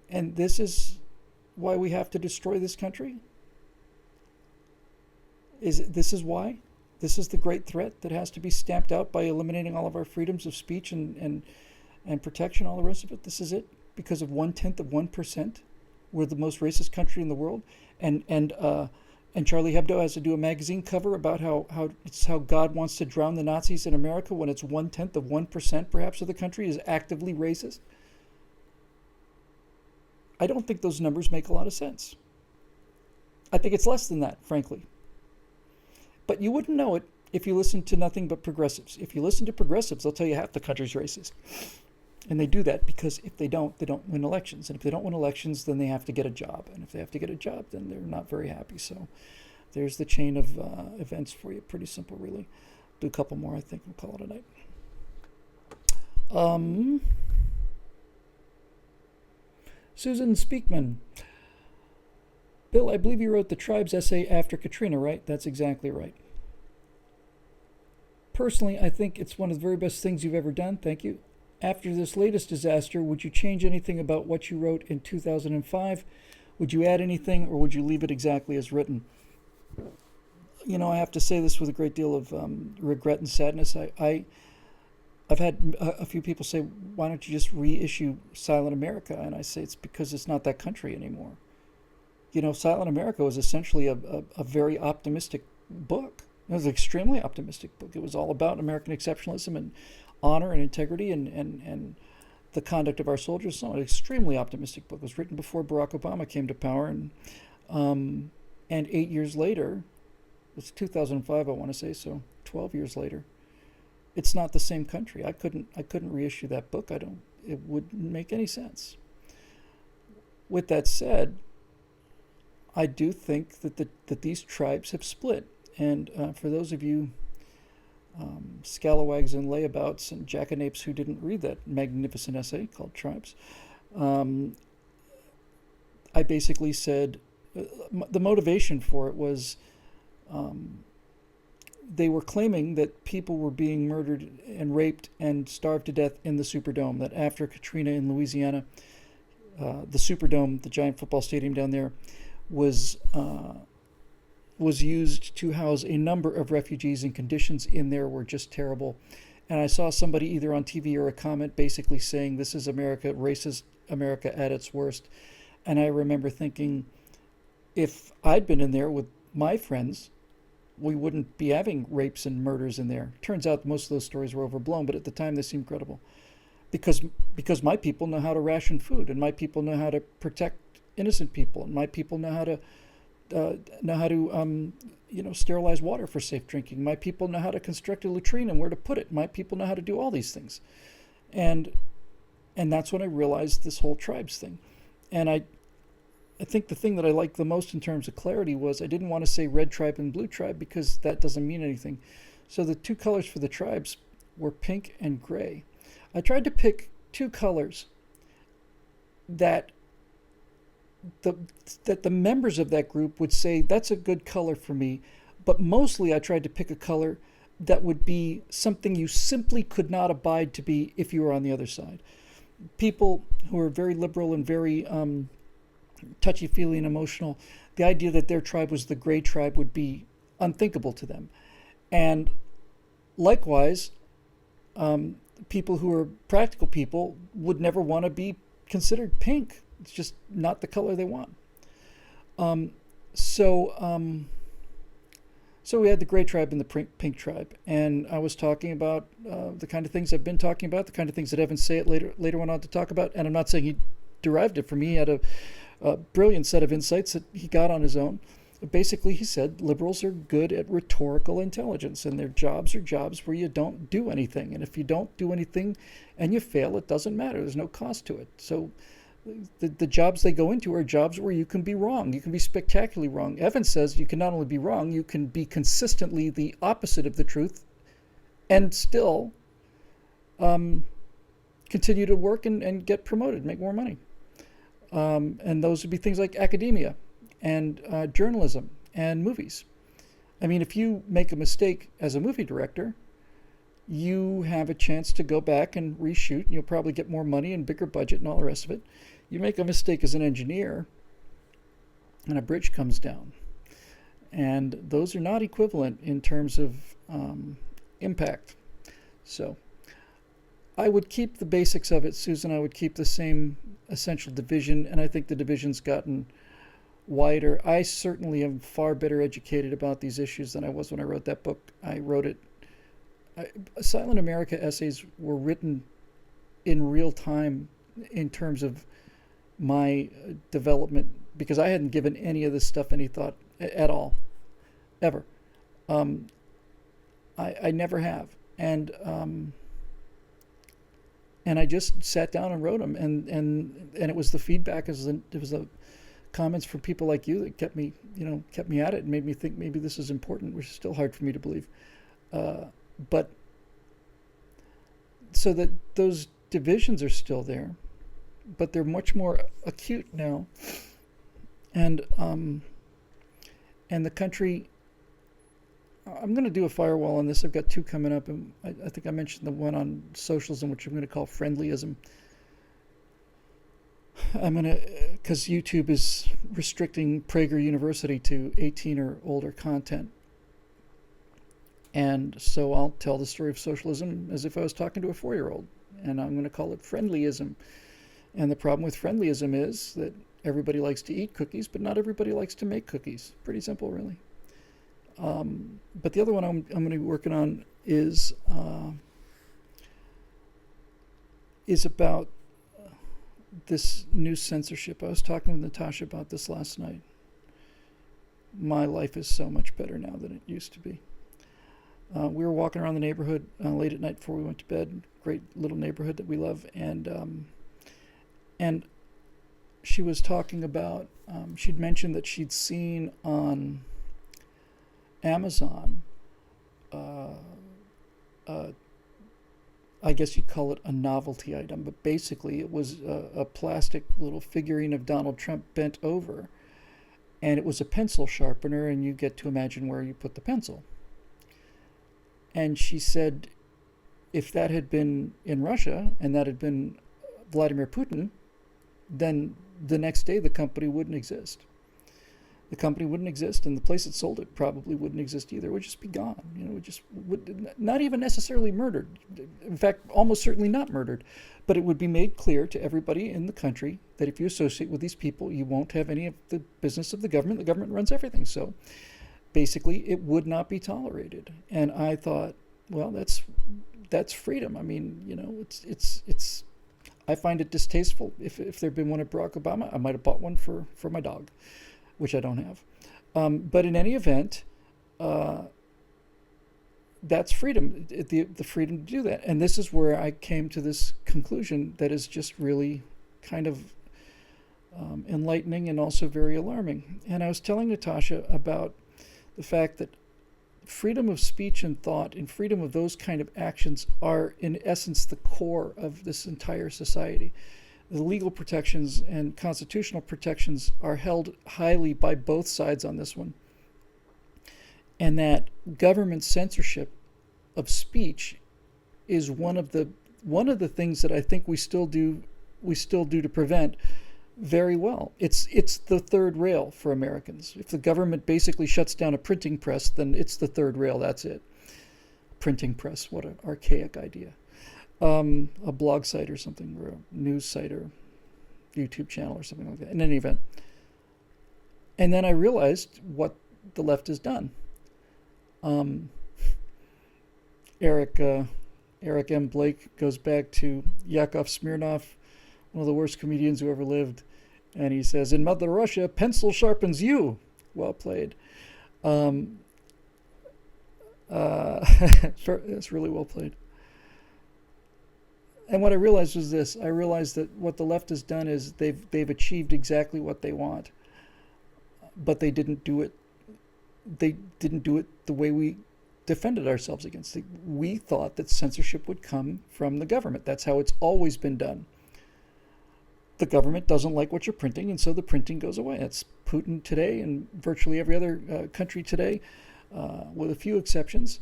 And this is why we have to destroy this country? This is why? This is the great threat that has to be stamped out by eliminating all of our freedoms of speech and protection, all the rest of it? This is it? Because of 1/10 of 1%, we're the most racist country in the world, and Charlie Hebdo has to do a magazine cover about how God wants to drown the Nazis in America when it's 1/10 of 1% perhaps of the country is actively racist. I don't think those numbers make a lot of sense. I think it's less than that, frankly. But you wouldn't know it if you listened to nothing but progressives. If you listen to progressives, they'll tell you half the country's racist. And they do that because if they don't win elections. And if they don't win elections, then they have to get a job. And if they have to get a job, then they're not very happy. So there's the chain of events for you. Pretty simple, really. Do a couple more, I think. We'll call it a night. Susan Speakman. Bill, I believe you wrote the Tribes essay after Katrina, right? That's exactly right. Personally, I think it's one of the very best things you've ever done. Thank you. After this latest disaster, would you change anything about what you wrote in 2005? Would you add anything, or would you leave it exactly as written? You know, I have to say this with a great deal of regret and sadness. I've had a few people say, why don't you just reissue Silent America? And I say it's because it's not that country anymore. You know, Silent America was essentially a very optimistic book. It was an extremely optimistic book. It was all about American exceptionalism and honor and integrity and the conduct of our soldiers. So an extremely optimistic book. It was written before Barack Obama came to power, and 8 years later, it's 2005, I want to say, so 12 years later, it's not the same country. I couldn't reissue that book. It wouldn't make any sense. With that said, I do think that these tribes have split. And for those of you scalawags and layabouts and jackanapes who didn't read that magnificent essay called Tribes, I basically said the motivation for it was they were claiming that people were being murdered and raped and starved to death in the Superdome, that after Katrina in Louisiana, the Superdome, the giant football stadium down there, was used to house a number of refugees, and conditions in there were just terrible. And I saw somebody either on TV or a comment basically saying, this is America, racist America at its worst. And I remember thinking, if I'd been in there with my friends, we wouldn't be having rapes and murders in there. Turns out most of those stories were overblown, but at the time they seemed credible. Because my people know how to ration food, and my people know how to protect innocent people, and my people know how to sterilize water for safe drinking. My people know how to construct a latrine and where to put it. My people know how to do all these things. And that's when I realized this whole tribes thing. And I think the thing that I liked the most in terms of clarity was I didn't want to say red tribe and blue tribe because that doesn't mean anything. So the two colors for the tribes were pink and gray. I tried to pick two colors that the members of that group would say, that's a good color for me. But mostly I tried to pick a color that would be something you simply could not abide to be if you were on the other side. People who are very liberal and very touchy-feely and emotional, the idea that their tribe was the gray tribe would be unthinkable to them. And likewise, people who are practical people would never want to be considered pink. It's just not the color they want. So we had the gray tribe and the pink tribe, and I was talking about the kind of things I've been talking about, the kind of things that Evan Sayet later went on to talk about. And I'm not saying he derived it from me. He had a brilliant set of insights that he got on his own. Basically, he said liberals are good at rhetorical intelligence, and their jobs are jobs where you don't do anything. And if you don't do anything and you fail, it doesn't matter. There's no cost to it. So the jobs they go into are jobs where you can be wrong. You can be spectacularly wrong. Evan says you can not only be wrong, you can be consistently the opposite of the truth and still continue to work and get promoted, make more money. And those would be things like academia and journalism and movies. I mean, if you make a mistake as a movie director, you have a chance to go back and reshoot, and you'll probably get more money and bigger budget and all the rest of it. You make a mistake as an engineer, and a bridge comes down. And those are not equivalent in terms of impact. So I would keep the basics of it, Susan. I would keep the same essential division, and I think the division's gotten wider. I certainly am far better educated about these issues than I was when I wrote that book. I wrote it. Silent America essays were written in real time in terms of my development, because I hadn't given any of this stuff any thought at all, ever. Um, I never have, and I just sat down and wrote them, and it was the feedback, it was the comments from people like you that kept me at it and made me think maybe this is important, which is still hard for me to believe. But so that those divisions are still there, but they're much more acute now, and the country. I'm going to do a firewall on this. I've got two coming up, and I think I mentioned the one on socialism, which I'm going to call friendlyism. I'm going to, because YouTube is restricting Prager University to 18 or older content. And so I'll tell the story of socialism as if I was talking to a 4-year-old, and I'm going to call it friendlyism. And the problem with friendlyism is that everybody likes to eat cookies, but not everybody likes to make cookies. Pretty simple, really. But the other one I'm going to be working on is about this new censorship. I was talking with Natasha about this last night. My life is so much better now than it used to be. We were walking around the neighborhood late at night before we went to bed. Great little neighborhood that we love, and she was talking about. She'd mentioned that she'd seen on Amazon, I guess you'd call it a novelty item, but basically it was a plastic little figurine of Donald Trump bent over, and it was a pencil sharpener, and you get to imagine where you put the pencil. And she said, if that had been in Russia and that had been Vladimir Putin, then the next day the company wouldn't exist. The company wouldn't exist, and the place that sold it probably wouldn't exist either. It would just be gone. It would not even necessarily murdered. In fact, almost certainly not murdered. But it would be made clear to everybody in the country that if you associate with these people, you won't have any of the business of the government. The government runs everything. So basically, it would not be tolerated. And I thought, well, that's freedom. I mean, it's. I find it distasteful. If there'd been one at Barack Obama, I might have bought one for my dog, which I don't have. But in any event, that's freedom, the freedom to do that. And this is where I came to this conclusion that is just really kind of enlightening and also very alarming. And I was telling Natasha about the fact that freedom of speech and thought and freedom of those kind of actions are, in essence, the core of this entire society. The legal protections and constitutional protections are held highly by both sides on this one. And that government censorship of speech is one of the things that I think we still do to prevent very well. It's the third rail for Americans. If the government basically shuts down a printing press, then it's the third rail. That's it. Printing press, what an archaic idea. A blog site or something, or a news site or YouTube channel or something like that, in any event. And then I realized what the left has done. Eric M. Blake goes back to Yakov Smirnov, one of the worst comedians who ever lived, and he says, in Mother Russia, pencil sharpens you. Well played. It's really well played. And what I realized was this. I realized that what the left has done is they've achieved exactly what they want, but they didn't do it. They didn't do it the way we defended ourselves against it. We thought that censorship would come from the government. That's how it's always been done. The government doesn't like what you're printing, and so the printing goes away. It's Putin today and virtually every other country today, with a few exceptions.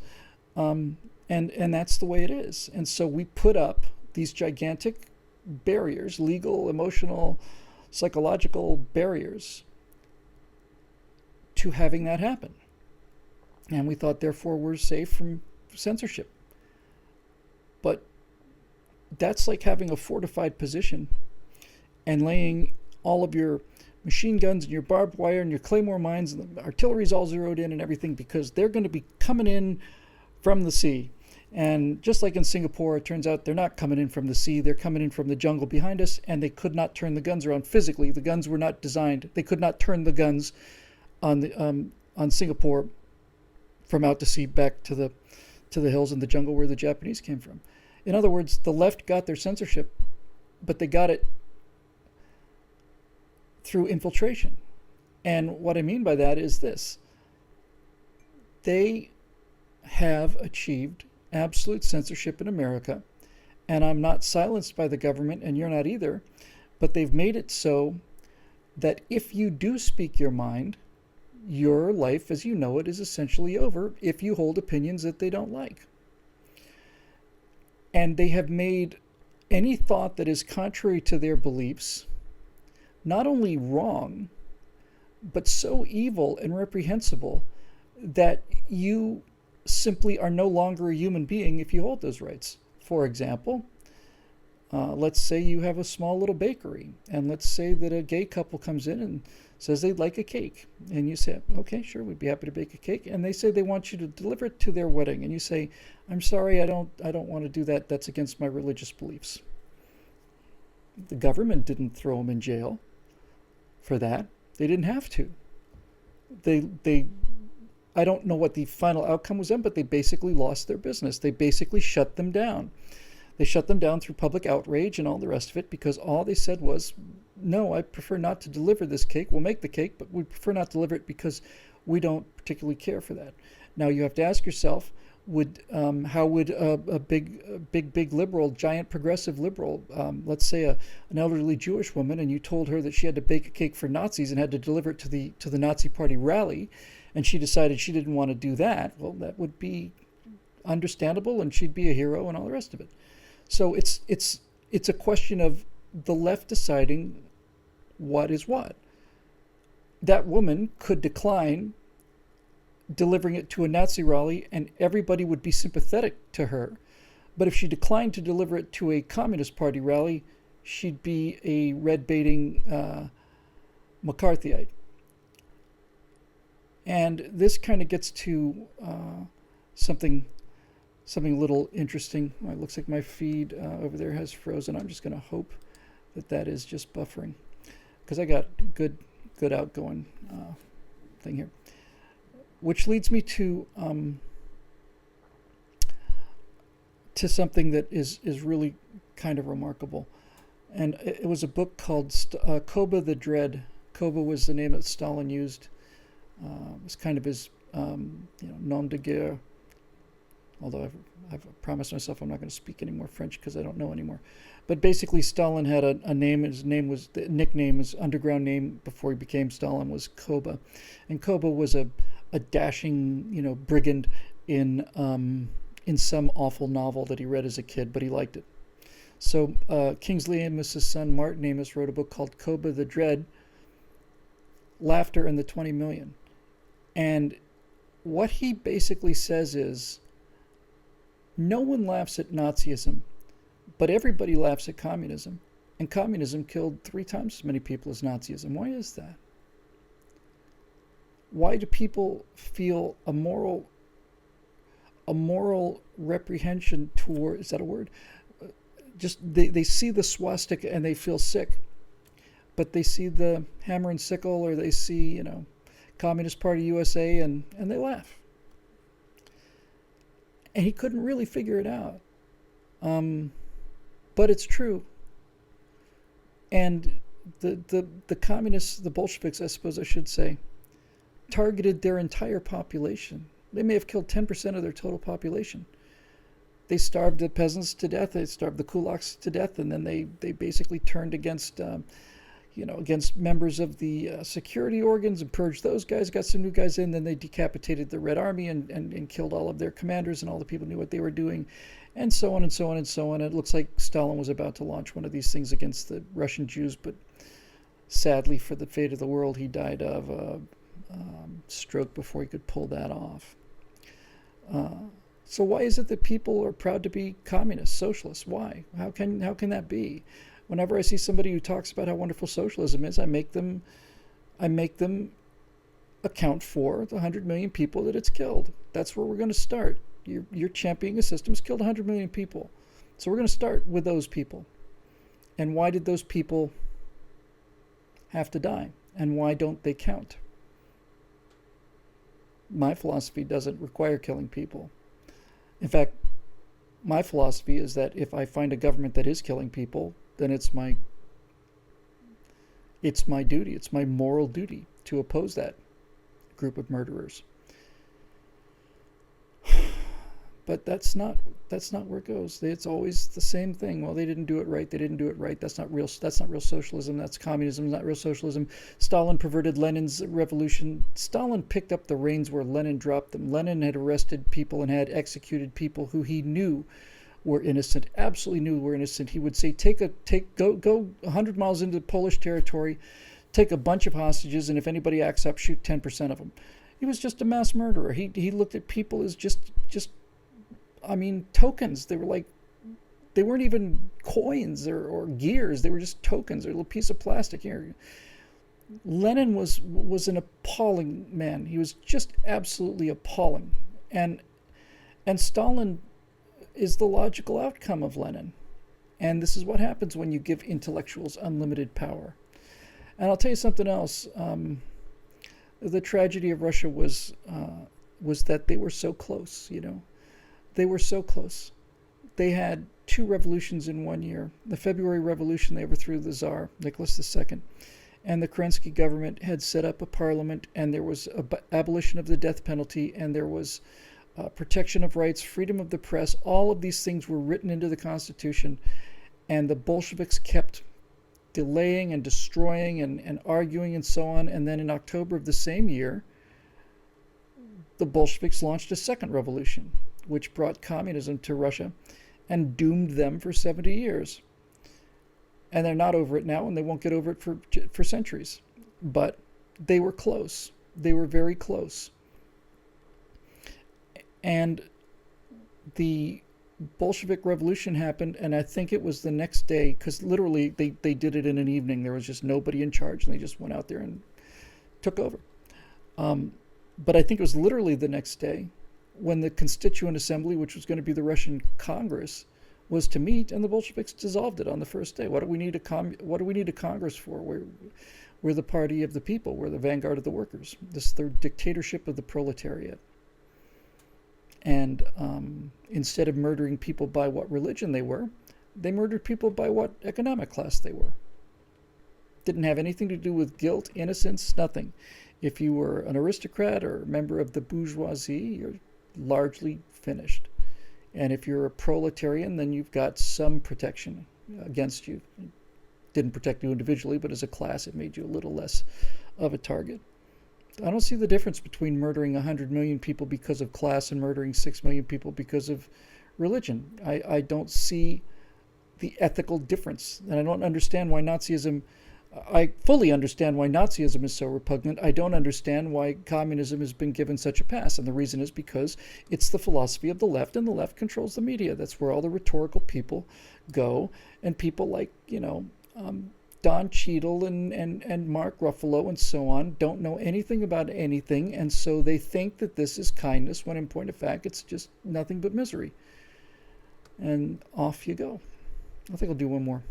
And that's the way it is. And so we put up these gigantic barriers, legal, emotional, psychological barriers to having that happen. And we thought, therefore, we're safe from censorship. But that's like having a fortified position and laying all of your machine guns and your barbed wire and your claymore mines and the artillery's all zeroed in and everything, because they're going to be coming in from the sea. And just like in Singapore, it turns out they're not coming in from the sea. They're coming in from the jungle behind us, and they could not turn the guns around physically. The guns were not designed. They could not turn the guns on Singapore from out to sea back to the hills and the jungle where the Japanese came from. In other words, the left got their censorship, but they got it through infiltration. And what I mean by that is this: they have achieved absolute censorship in America, and I'm not silenced by the government, and you're not either, but they've made it so that if you do speak your mind, your life as you know it is essentially over if you hold opinions that they don't like. And they have made any thought that is contrary to their beliefs not only wrong, but so evil and reprehensible that you simply are no longer a human being if you hold those rights. For example, let's say you have a small little bakery, and let's say that a gay couple comes in and says they'd like a cake, and you say, okay, sure, we'd be happy to bake a cake, and they say they want you to deliver it to their wedding, and you say, I'm sorry, I don't want to do that. That's against my religious beliefs. The government didn't throw them in jail for that. They didn't have to. I don't know what the final outcome was then, but they basically lost their business. They basically shut them down. They shut them down through public outrage and all the rest of it, because all they said was, no, I prefer not to deliver this cake. We'll make the cake, but we prefer not to deliver it because we don't particularly care for that. Now you have to ask yourself, how would a big liberal, giant progressive liberal, let's say an elderly Jewish woman, and you told her that she had to bake a cake for Nazis and had to deliver it to the Nazi Party rally, and she decided she didn't want to do that, well, that would be understandable, and she'd be a hero and all the rest of it. So it's a question of the left deciding what is what. That woman could decline delivering it to a Nazi rally, and everybody would be sympathetic to her. But if she declined to deliver it to a Communist Party rally, she'd be a red-baiting McCarthyite. And this kind of gets to something a little interesting. Well, it looks like my feed over there has frozen. I'm just going to hope that is just buffering, because I got good outgoing thing here. Which leads me to something that is really kind of remarkable. And it was a book called Koba the Dread. Koba was the name that Stalin used. It was kind of his nom de guerre. Although I've promised myself I'm not going to speak any more French because I don't know anymore. But basically, Stalin had a name. His name was, the nickname, his underground name before he became Stalin was Koba. And Koba was a dashing, brigand in some awful novel that he read as a kid, but he liked it. So Kingsley Amos's son, Martin Amos, wrote a book called Koba the Dread, Laughter and the 20 Million. And what he basically says is, no one laughs at Nazism, but everybody laughs at communism. And communism killed 3 times as many people as Nazism. Why is that? Why do people feel a moral reprehension toward, is that a word? Just they see the swastika and they feel sick, but they see the hammer and sickle, or they see, Communist Party USA, and they laugh. And he couldn't really figure it out. But it's true. And the communists, the Bolsheviks, I suppose I should say, targeted their entire population. They may have killed 10% of their total population. They starved the peasants to death. They starved the kulaks to death, and then they basically turned against members of the security organs and purged those guys. Got some new guys in. Then they decapitated the Red Army and killed all of their commanders, and all the people knew what they were doing, and so on and so on and so on. It looks like Stalin was about to launch one of these things against the Russian Jews, but sadly for the fate of the world, he died of a stroke before he could pull that off. So why is it that people are proud to be communists, socialists? Why? How can that be? Whenever I see somebody who talks about how wonderful socialism is, I make them account for the 100 million people that it's killed. That's where we're going to start. You're championing a system that's killed 100 million people. So we're going to start with those people. And why did those people have to die? And why don't they count? My philosophy doesn't require killing people. In fact, my philosophy is that if I find a government that is killing people, then it's my duty, it's my moral duty to oppose that group of murderers. But that's not where it goes. It's always the same thing. Well, they didn't do it right. They didn't do it right. That's not real. That's not real socialism. That's communism. Not real socialism. Stalin perverted Lenin's revolution. Stalin picked up the reins where Lenin dropped them. Lenin had arrested people and had executed people who he knew were innocent. Absolutely knew were innocent. He would say, go 100 miles into Polish territory, take a bunch of hostages, and if anybody acts up, shoot 10% of them. He was just a mass murderer. He looked at people as just tokens. They weren't even coins or gears. They were just tokens or a little piece of plastic here. Lenin was an appalling man. He was just absolutely appalling. And Stalin is the logical outcome of Lenin. And this is what happens when you give intellectuals unlimited power. And I'll tell you something else. The tragedy of Russia was that they were so close, They were so close. They had 2 revolutions in 1 year. The February Revolution, they overthrew the Tsar, Nicholas II. And the Kerensky government had set up a parliament, and there was abolition of the death penalty, and there was protection of rights, freedom of the press. All of these things were written into the Constitution, and the Bolsheviks kept delaying and destroying and arguing and so on. And then in October of the same year, the Bolsheviks launched a second revolution, which brought communism to Russia and doomed them for 70 years. And they're not over it now, and they won't get over it for centuries. But they were close. They were very close. And the Bolshevik Revolution happened, and I think it was the next day, because literally they did it in an evening. There was just nobody in charge, and they just went out there and took over. But I think it was literally the next day when the Constituent Assembly, which was going to be the Russian Congress, was to meet, and the Bolsheviks dissolved it on the first day. What do we need a Congress for? We're the party of the people. We're the vanguard of the workers. This is the dictatorship of the proletariat. And instead of murdering people by what religion they were, they murdered people by what economic class they were. Didn't have anything to do with guilt, innocence, nothing. If you were an aristocrat or a member of the bourgeoisie, you're largely finished. And if you're a proletarian, then you've got some protection against you. It didn't protect you individually, but as a class, it made you a little less of a target. I don't see the difference between murdering 100 million people because of class and murdering 6 million people because of religion. I don't see the ethical difference. And I don't understand why Nazism... I fully understand why Nazism is so repugnant. I don't understand why communism has been given such a pass. And the reason is because it's the philosophy of the left, and the left controls the media. That's where all the rhetorical people go. And people like, Don Cheadle and Mark Ruffalo and so on don't know anything about anything, and so they think that this is kindness, when in point of fact it's just nothing but misery. And off you go. I think I'll do one more.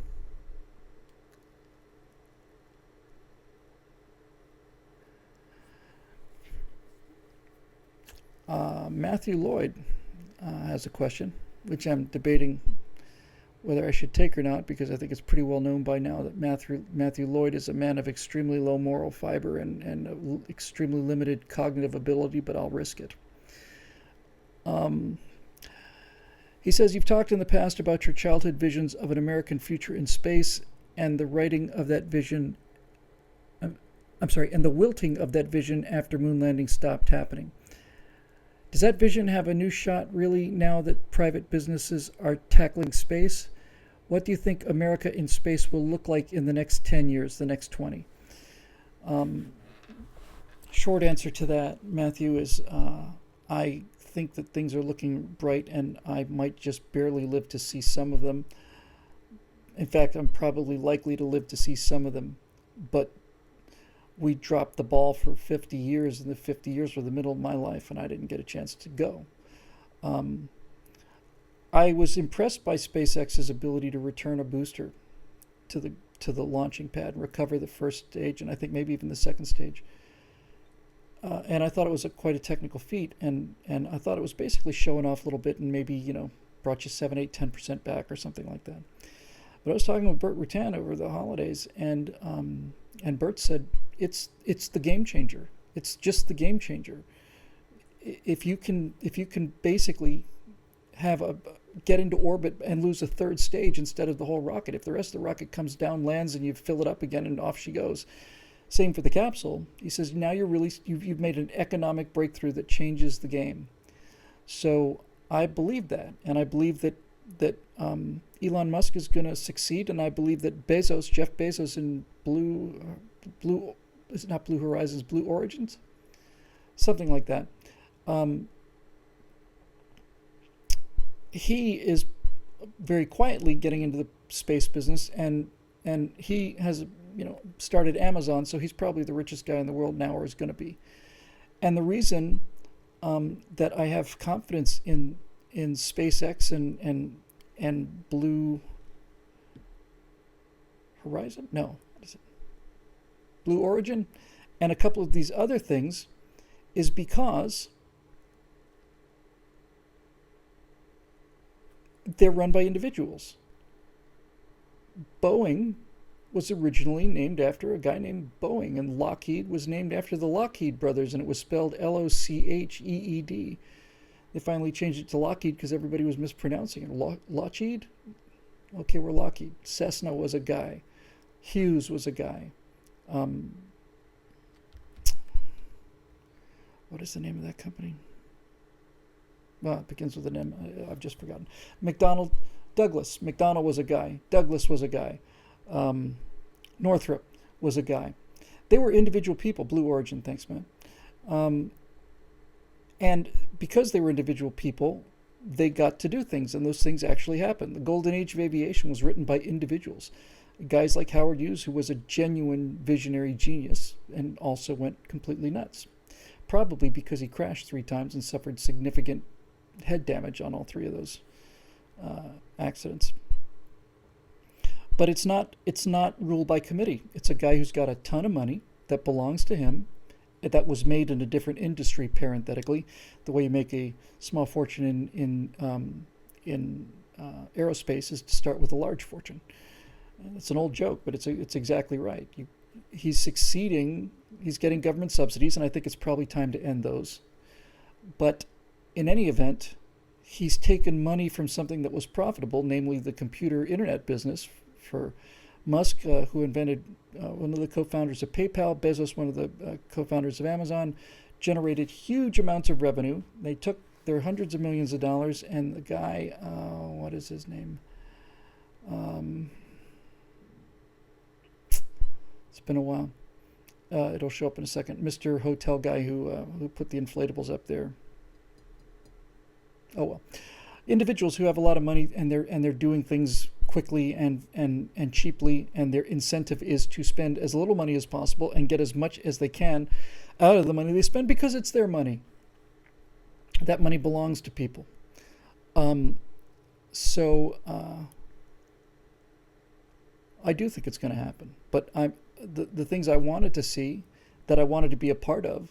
Matthew Lloyd has a question, which I'm debating whether I should take or not, because I think it's pretty well known by now that Matthew Lloyd is a man of extremely low moral fiber and extremely limited cognitive ability, but I'll risk it. He says, you've talked in the past about your childhood visions of an American future in space and the writing of that vision, and the wilting of that vision after moon landing stopped happening. Does that vision have a new shot, really, now that private businesses are tackling space? What do you think America in space will look like in the next 10 years, the next 20? Short answer to that, Matthew, is I think that things are looking bright, and I might just barely live to see some of them. In fact, I'm probably likely to live to see some of them. But we dropped the ball for 50 years, and the 50 years were the middle of my life, and I didn't get a chance to go. I was impressed by SpaceX's ability to return a booster to the launching pad and recover the first stage, and I think maybe even the second stage. and I thought it was quite a technical feat, and I thought it was basically showing off a little bit and maybe brought you 7, 8, 10% back or something like that. But I was talking with Bert Rutan over the holidays, and Bert said it's the game changer. It's just the game changer. If you can basically get into orbit and lose a third stage instead of the whole rocket. If the rest of the rocket comes down, lands, and you fill it up again, and off she goes. Same for the capsule. He says now you've made an economic breakthrough that changes the game. So I believe that, and I believe that Elon Musk is going to succeed, and I believe that Jeff Bezos in Blue, is it not Blue Horizons, Blue Origins, something like that. He is very quietly getting into the space business, and he has started Amazon, so he's probably the richest guy in the world now, or is going to be. And the reason that I have confidence in SpaceX and Blue Horizon, no, what is it? Blue Origin, and a couple of these other things, is because they're run by individuals. Boeing was originally named after a guy named Boeing, and Lockheed was named after the Lockheed brothers, and it was spelled Locheed. They finally changed it to Lockheed because everybody was mispronouncing it. Lockheed? Okay, we're Lockheed. Cessna was a guy. Hughes was a guy. What is the name of that company? Well, it begins with an M. I've just forgotten. Douglas. McDonnell was a guy. Douglas was a guy. Northrop was a guy. They were individual people. Blue Origin, thanks, man. And because they were individual people, they got to do things, and those things actually happened. The golden age of aviation was written by individuals. Guys like Howard Hughes, who was a genuine visionary genius and also went completely nuts. Probably because he crashed 3 times and suffered significant head damage on all 3 of those accidents. But it's not ruled by committee. It's a guy who's got a ton of money that belongs to him, that was made in a different industry, parenthetically. The way you make a small fortune in aerospace is to start with a large fortune. It's an old joke, but it's exactly right. He's succeeding. He's getting government subsidies, and I think it's probably time to end those. But in any event, he's taken money from something that was profitable, namely the computer internet business. For Musk, who invented one of the co-founders of PayPal, Bezos, one of the co-founders of Amazon, generated huge amounts of revenue. They took their hundreds of millions of dollars, and the guy, what is his name? It's been a while. It'll show up in a second. Mr. Hotel guy who put the inflatables up there. Oh well, individuals who have a lot of money and they're doing things quickly and cheaply, and their incentive is to spend as little money as possible and get as much as they can out of the money they spend because it's their money. That money belongs to people. So I do think it's going to happen. But the things I wanted to see, that I wanted to be a part of,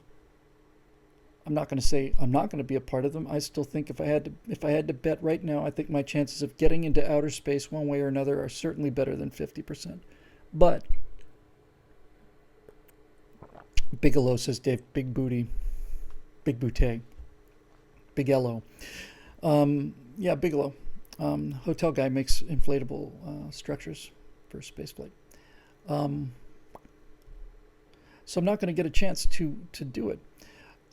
I'm not going to say I'm not going to be a part of them. I still think if I had to bet right now, I think my chances of getting into outer space one way or another are certainly better than 50%. But Bigelow, says Dave, big booty, big bootay, Big L-O. Yeah, Bigelow. Hotel guy makes inflatable structures for spaceflight. So I'm not going to get a chance to do it.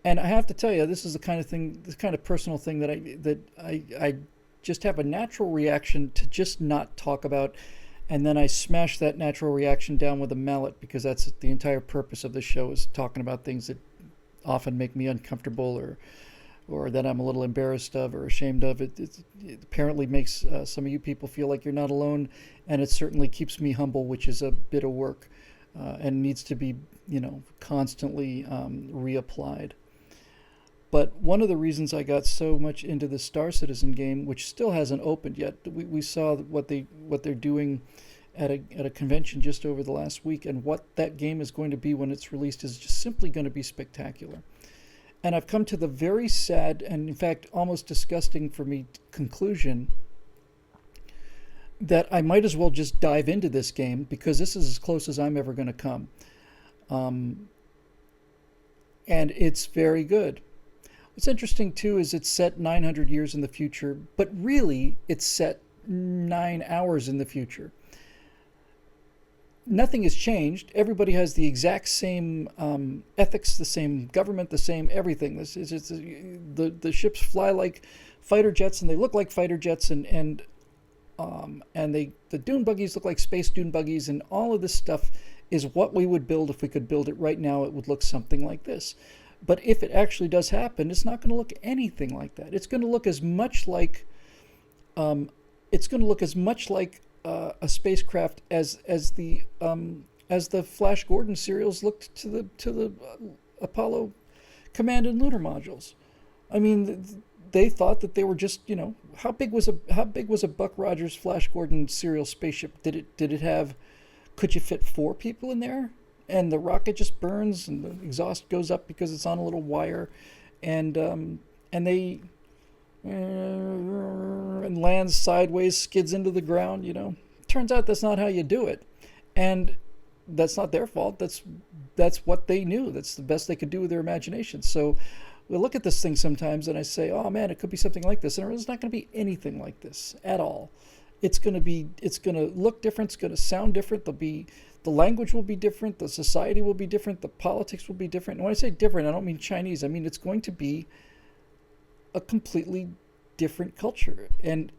And I have to tell you, this is the kind of personal thing that I just have a natural reaction to just not talk about, and then I smash that natural reaction down with a mallet, because that's the entire purpose of this show, is talking about things that often make me uncomfortable or that I'm a little embarrassed of or ashamed of. It apparently makes some of you people feel like you're not alone, and it certainly keeps me humble, which is a bit of work and needs to be, constantly reapplied. But one of the reasons I got so much into the Star Citizen game, which still hasn't opened yet, we saw what they're doing at a convention just over the last week, and what that game is going to be when it's released is just simply going to be spectacular. And I've come to the very sad and, in fact, almost disgusting for me conclusion that I might as well just dive into this game because this is as close as I'm ever going to come. Um, and it's very good. What's interesting, too, is it's set 900 years in the future, but really it's set 9 hours in the future. Nothing has changed. Everybody has the exact same ethics, the same government, the same everything. The ships fly like fighter jets, and they look like fighter jets, and the dune buggies look like space dune buggies, and all of this stuff is what we would build if we could build it right now. It would look something like this. But if it actually does happen, it's not going to look anything like that. It's going to look as much like a spacecraft as the Flash Gordon serials looked to the Apollo command and lunar modules. I mean, they thought that they were just, how big was a Buck Rogers Flash Gordon serial spaceship? Did it have? Could you fit 4 people in there? And the rocket just burns, and the exhaust goes up because it's on a little wire, and lands sideways, skids into the ground. Turns out that's not how you do it, and that's not their fault. That's what they knew. That's the best they could do with their imagination. So we look at this thing sometimes, and I say, "Oh man, it could be something like this," and it's not going to be anything like this at all. It's going to look different. It's going to sound different. The language will be different. The society will be different. The politics will be different. And when I say different, I don't mean Chinese. I mean it's going to be a completely different culture, and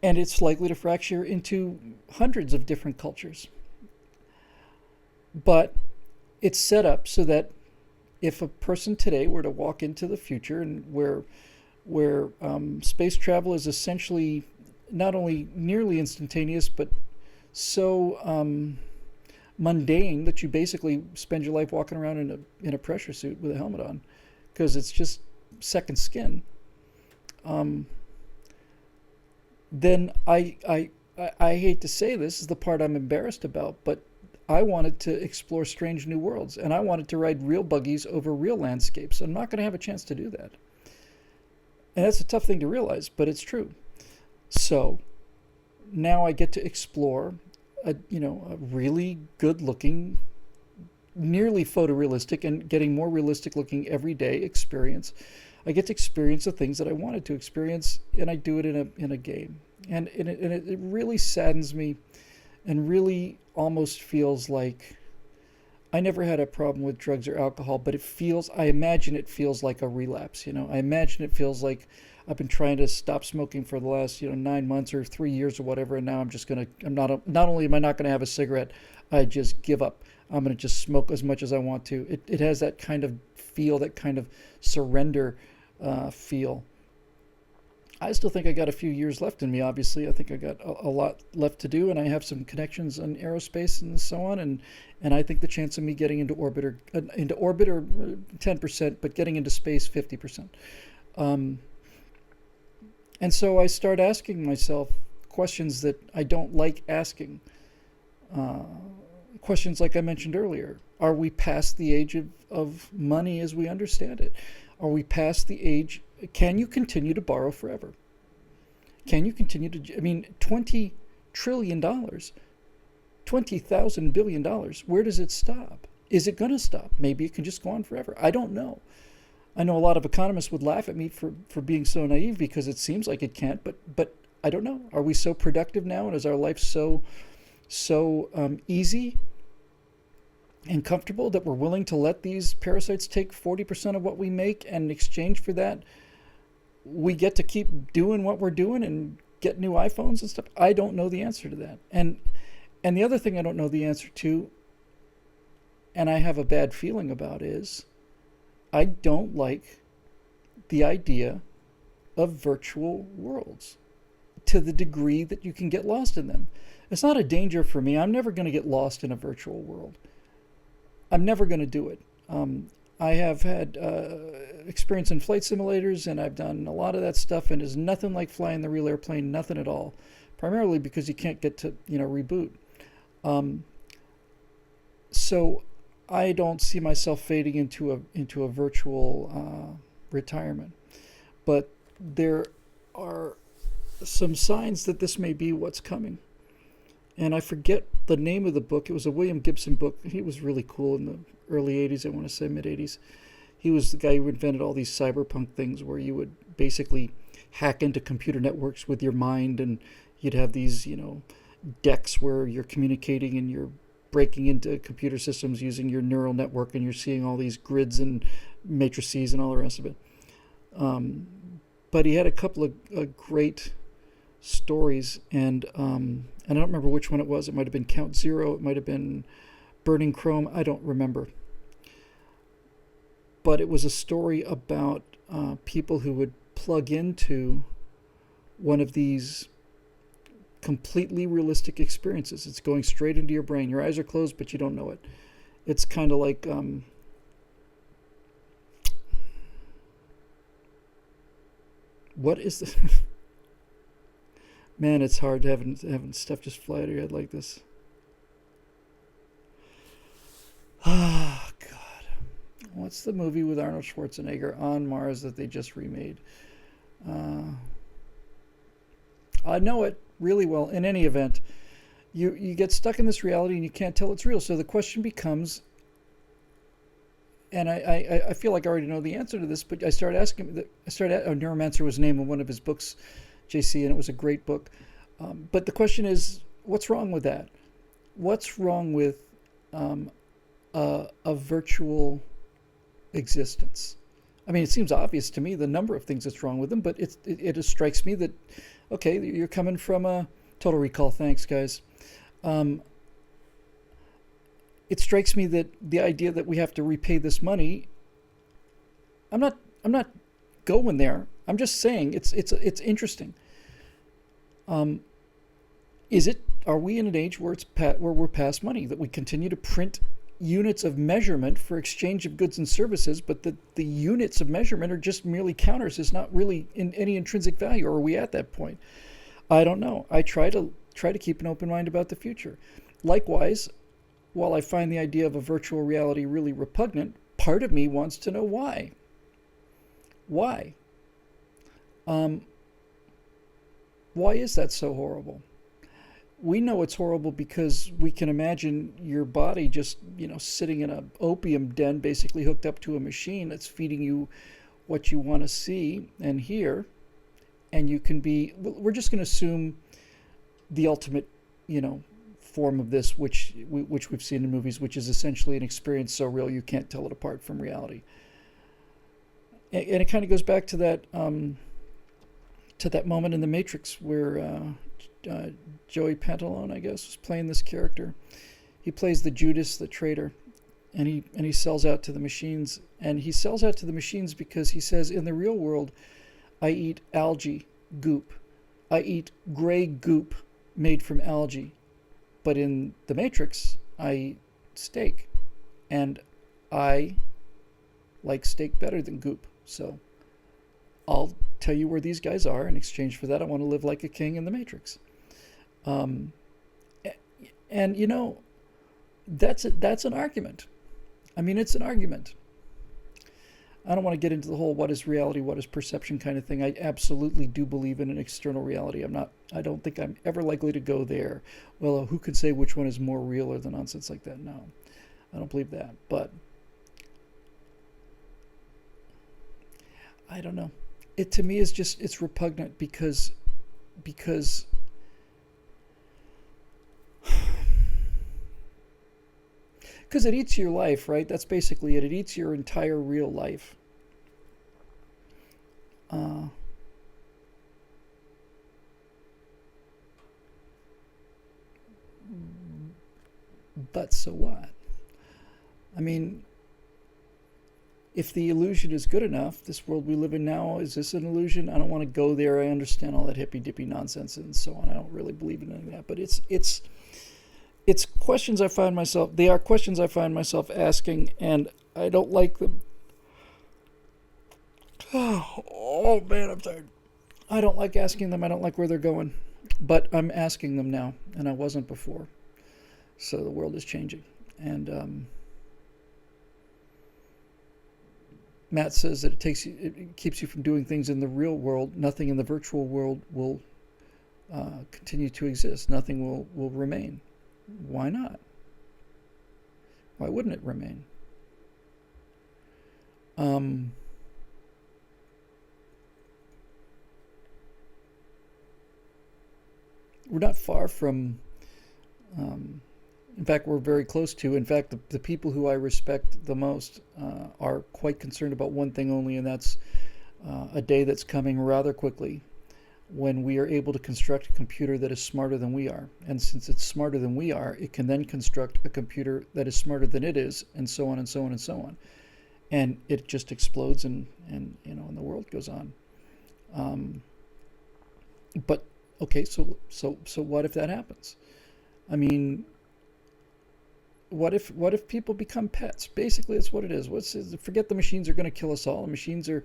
it's likely to fracture into hundreds of different cultures. But it's set up so that if a person today were to walk into the future, and where space travel is essentially not only nearly instantaneous, but so mundane that you basically spend your life walking around in a pressure suit with a helmet on, because it's just second skin. Then I hate to say this is the part I'm embarrassed about, but I wanted to explore strange new worlds, and I wanted to ride real buggies over real landscapes. I'm not going to have a chance to do that. And that's a tough thing to realize, but it's true. So now I get to explore a really good looking, nearly photorealistic and getting more realistic looking everyday experience. I get to experience the things that I wanted to experience, and I do it in a game. And it really saddens me, and really almost feels like I never had a problem with drugs or alcohol, but I imagine it feels like a relapse. I imagine it feels like I've been trying to stop smoking for the last 9 months or 3 years or whatever, and now not only am I not gonna have a cigarette, I just give up. I'm gonna just smoke as much as I want to. It has that kind of feel, that kind of surrender feel. I still think I got a few years left in me. Obviously, I think I got a lot left to do, and I have some connections in aerospace and so on. And I think the chance of me getting into orbit or 10%, but getting into space 50%. And so I start asking myself questions that I don't like asking. Questions like I mentioned earlier: are we past the age of money as we understand it? Are we past the age? Can you continue to borrow forever? Can you continue to, $20 trillion, $20,000 billion, where does it stop? Is it going to stop? Maybe it can just go on forever. I don't know. I know a lot of economists would laugh at me for being so naive, because it seems like it can't, but I don't know. Are we so productive now, and is our life so easy and comfortable that we're willing to let these parasites take 40% of what we make, and in exchange for that, we get to keep doing what we're doing and get new iPhones and stuff? I don't know the answer to that. And the other thing I don't know the answer to, and I have a bad feeling about, is I don't like the idea of virtual worlds to the degree that you can get lost in them. It's not a danger for me. I'm never going to get lost in a virtual world. I'm never going to do it. I have had experience in flight simulators, and I've done a lot of that stuff, and it's nothing like flying the real airplane, nothing at all. Primarily because you can't get to reboot. Um, so I don't see myself fading into a virtual retirement, but there are some signs that this may be what's coming. And I forget the name of the book. It was a William Gibson book. He was really cool in the early 80s, I want to say mid 80s. He was the guy who invented all these cyberpunk things where you would basically hack into computer networks with your mind, and you'd have these, decks where you're communicating and you're breaking into computer systems using your neural network, and you're seeing all these grids and matrices and all the rest of it. Um, but he had a couple of great stories, and I don't remember which one it was. It might have been Count Zero. It might have been Burning Chrome. I don't remember. But it was a story about people who would plug into one of these completely realistic experiences. It's going straight into your brain. Your eyes are closed, but you don't know it. It's kind of like what is this? Man, it's hard having stuff just fly out of your head like this. Ah, God. What's the movie with Arnold Schwarzenegger on Mars that they just remade? Uh, I know it really well. In any event, you get stuck in this reality and you can't tell it's real. So the question becomes, and I feel like I already know the answer to this, but I started asking. Neuromancer was named in one of his books, JC, and it was a great book. But the question is, what's wrong with that? What's wrong with a virtual existence? I mean, it seems obvious to me the number of things that's wrong with them, but it just strikes me that, okay, you're coming from a Total Recall. Thanks, guys. Um, it strikes me that the idea that we have to repay this money. I'm not going there. I'm just saying it's interesting. Um, is it? Are we in an age where where we're past money, that we continue to print units of measurement for exchange of goods and services, but the units of measurement are just merely counters? Is not really in any intrinsic value. Or are we at that point? I don't know. I try to keep an open mind about the future. Likewise, while I find the idea of a virtual reality really repugnant, part of me wants to know why. Why? Um, why is that so horrible? We know it's horrible because we can imagine your body just, sitting in an opium den, basically hooked up to a machine that's feeding you what you want to see and hear. And you can be, we're just going to assume the ultimate, form of this, which we've seen in movies, which is essentially an experience so real you can't tell it apart from reality. And it kind of goes back to that moment in The Matrix where Joey Pantaleone, I guess, was playing this character. He plays the Judas, the traitor, and he sells out to the machines. And he sells out to the machines because he says, in the real world, I eat algae goop. I eat gray goop made from algae. But in The Matrix, I eat steak. And I like steak better than goop. So I'll tell you where these guys are. In exchange for that, I want to live like a king in The Matrix. Um, and that's an argument. I mean, it's an argument. I don't want to get into the whole what is reality, what is perception kind of thing. I absolutely do believe in an external reality. I don't think I'm ever likely to go there. Well, who could say which one is more real or the nonsense like that? No, I don't believe that. But I don't know. It to me is just, it's repugnant because it eats your life, right? That's basically it. It eats your entire real life. But so what? I mean, if the illusion is good enough, this world we live in now, is this an illusion? I don't want to go there. I understand all that hippy-dippy nonsense and so on. I don't really believe in any of that. But it's questions I find myself, they are questions I find myself asking, and I don't like them. Oh man, I'm tired. I don't like asking them. I don't like where they're going. But I'm asking them now, and I wasn't before. So the world is changing. And Matt says that it keeps you from doing things in the real world. Nothing in the virtual world will continue to exist. Nothing will remain. Why not? Why wouldn't it remain? We're not far from, in fact, we're very close to. In fact, the people who I respect the most are quite concerned about one thing only, and that's a day that's coming rather quickly when we are able to construct a computer that is smarter than we are. And since it's smarter than we are, it can then construct a computer that is smarter than it is, and so on and so on and so on. And it just explodes, and the world goes on. But okay, so what if that happens? I mean, what if people become pets? Basically, that's what it is. Forget the machines are going to kill us all. The machines are,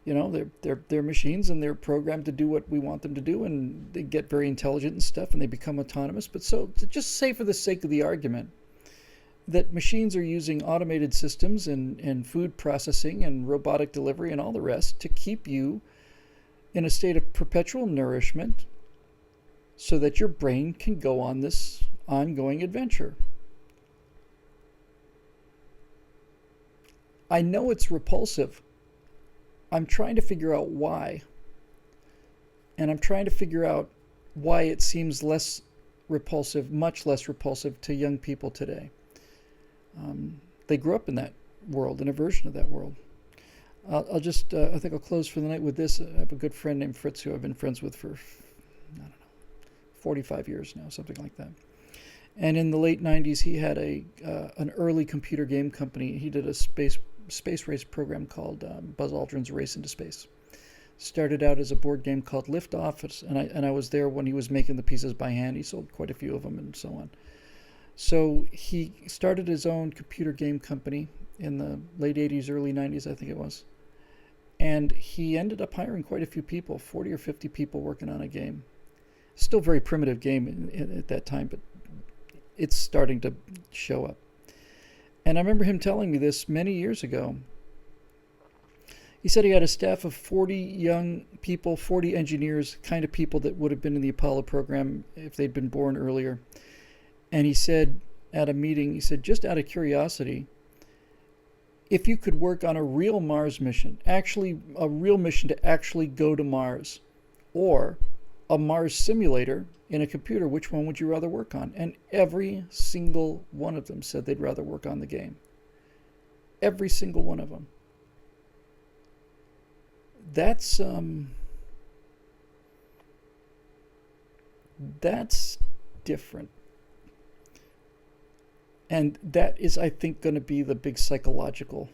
they're machines, and they're programmed to do what we want them to do, and they get very intelligent and stuff, and they become autonomous. But so to just say, for the sake of the argument, that machines are using automated systems and food processing and robotic delivery and all the rest to keep you in a state of perpetual nourishment so that your brain can go on this ongoing adventure. I know it's repulsive. I'm trying to figure out why. And I'm trying to figure out why it seems less repulsive, much less repulsive to young people today. They grew up in that world, in a version of that world. I think I'll close for the night with this. I have a good friend named Fritz who I've been friends with for, 45 years now, something like that. And in the late 90s, he had an early computer game company. He did a space race program called Buzz Aldrin's Race into Space. Started out as a board game called Liftoff, and I was there when he was making the pieces by hand. He sold quite a few of them and so on. So he started his own computer game company in the late 80s, early 90s, I think it was. And he ended up hiring quite a few people, 40 or 50 people working on a game. Still very primitive game at that time, but it's starting to show up. And I remember him telling me this many years ago. He said he had a staff of 40 young people, 40 engineers, kind of people that would have been in the Apollo program if they'd been born earlier. And he said at a meeting, just out of curiosity, if you could work on a real Mars mission, actually a real mission to actually go to Mars, or a Mars simulator in a computer, which one would you rather work on? And every single one of them said they'd rather work on the game. Every single one of them. That's different. And that is, I think, going to be the big psychological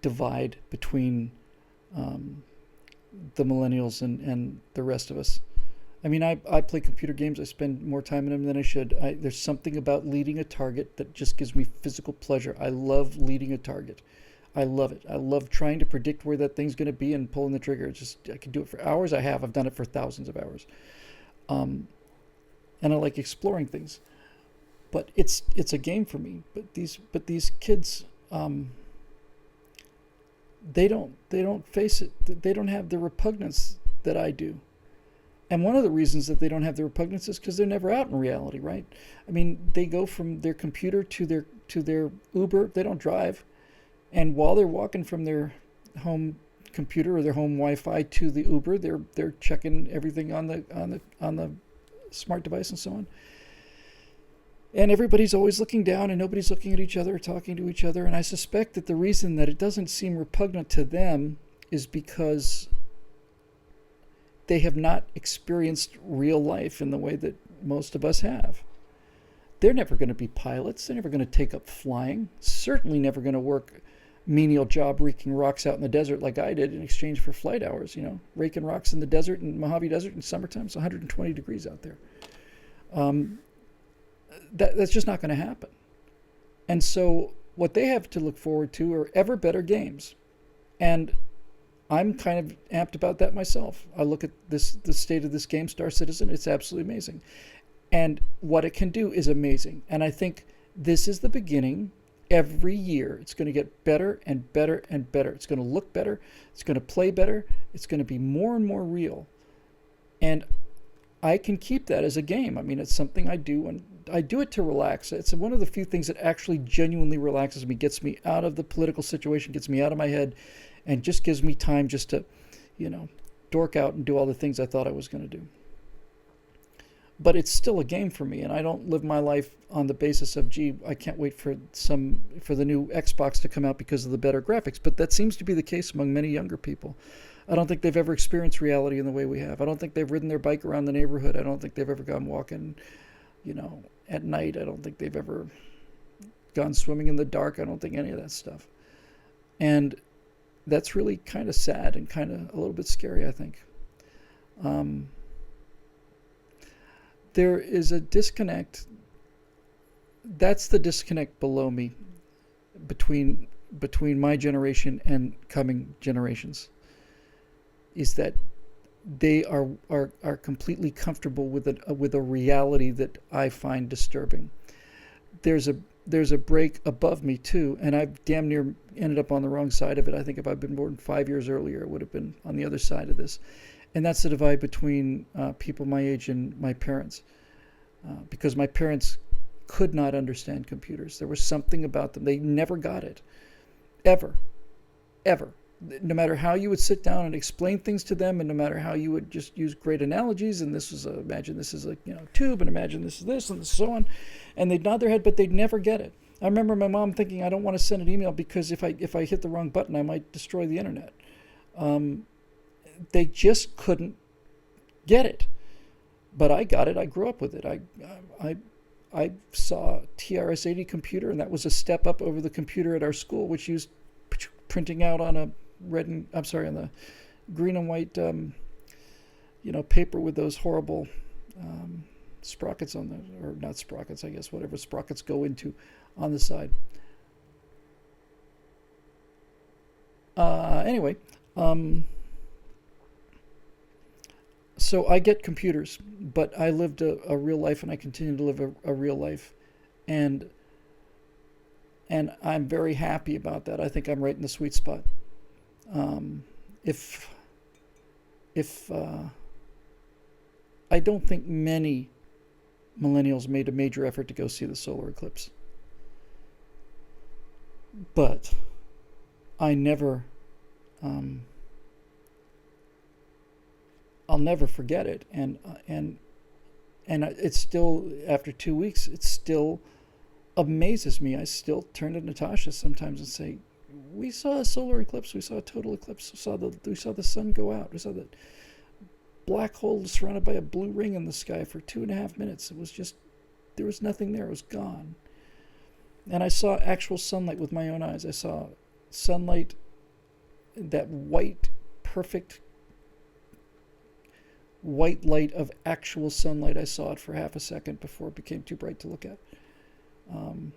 divide between the millennials and the rest of us. I mean, I play computer games. I spend more time in them than I should. There's something about leading a target that just gives me physical pleasure. I love leading a target. I love it. I love trying to predict where that thing's going to be and pulling the trigger. I can do it for hours. I've done it for thousands of hours. And I like exploring things. But it's a game for me. But these kids, they don't face it. They don't have the repugnance that I do. And one of the reasons that they don't have the repugnance is because they're never out in reality, right? I mean, they go from their computer to their Uber. They don't drive, and while they're walking from their home computer or their home Wi-Fi to the Uber, they're checking everything on the smart device and so on. And everybody's always looking down, and nobody's looking at each other or talking to each other. And I suspect that the reason that it doesn't seem repugnant to them is because they have not experienced real life in the way that most of us have. They're never going to be pilots. They're never going to take up flying. Certainly never going to work menial job raking rocks out in the desert like I did in exchange for flight hours. Raking rocks in the desert, in Mojave Desert in summertime. It's 120 degrees out there. That's just not going to happen. And so what they have to look forward to are ever better games. And I'm kind of amped about that myself. I look at the state of this game, Star Citizen. It's absolutely amazing. And what it can do is amazing. And I think this is the beginning. Every year, it's going to get better and better and better. It's going to look better. It's going to play better. It's going to be more and more real. And I can keep that as a game. I mean, it's something I do, and I do it to relax. It's one of the few things that actually genuinely relaxes me, gets me out of the political situation, gets me out of my head, and just gives me time just to, dork out and do all the things I thought I was going to do. But it's still a game for me, and I don't live my life on the basis of, gee, I can't wait for the new Xbox to come out because of the better graphics. But that seems to be the case among many younger people. I don't think they've ever experienced reality in the way we have. I don't think they've ridden their bike around the neighborhood. I don't think they've ever gone walking, at night. I don't think they've ever gone swimming in the dark. I don't think any of that stuff. And that's really kind of sad and kind of a little bit scary, I think. There is a disconnect. That's the disconnect below me between my generation and coming generations, is that they are completely comfortable with a reality that I find disturbing. There's a break above me too, and I've damn near ended up on the wrong side of it. I think if I'd been born 5 years earlier, it would have been on the other side of this. And that's the divide between people my age and my parents. Because my parents could not understand computers. There was something about them. They never got it. Ever. Ever. No matter how you would sit down and explain things to them, and no matter how you would just use great analogies, and this was imagine this is a tube, and imagine this is this, and so on, and they'd nod their head, but they'd never get it. I remember my mom thinking, I don't want to send an email because if I hit the wrong button, I might destroy the internet. They just couldn't get it. But I got it. I grew up with it. I saw a TRS-80 computer, and that was a step up over the computer at our school, which used printing out on on the green and white, paper with those horrible sprockets on or not sprockets, I guess, whatever sprockets go into on the side. Anyway. So I get computers, but I lived a real life, and I continue to live a real life, and I'm very happy about that. I think I'm right in the sweet spot. If I don't think many millennials made a major effort to go see the solar eclipse, but I never. I'll never forget it, and it's still, after 2 weeks, it still amazes me. I still turn to Natasha sometimes and say, "We saw a solar eclipse. We saw a total eclipse. We saw the sun go out. We saw the black hole surrounded by a blue ring in the sky for 2.5 minutes. It was just, there was nothing there. It was gone." And I saw actual sunlight with my own eyes. I saw sunlight, that white, perfect white light of actual sunlight. I saw it for half a second before it became too bright to look at. And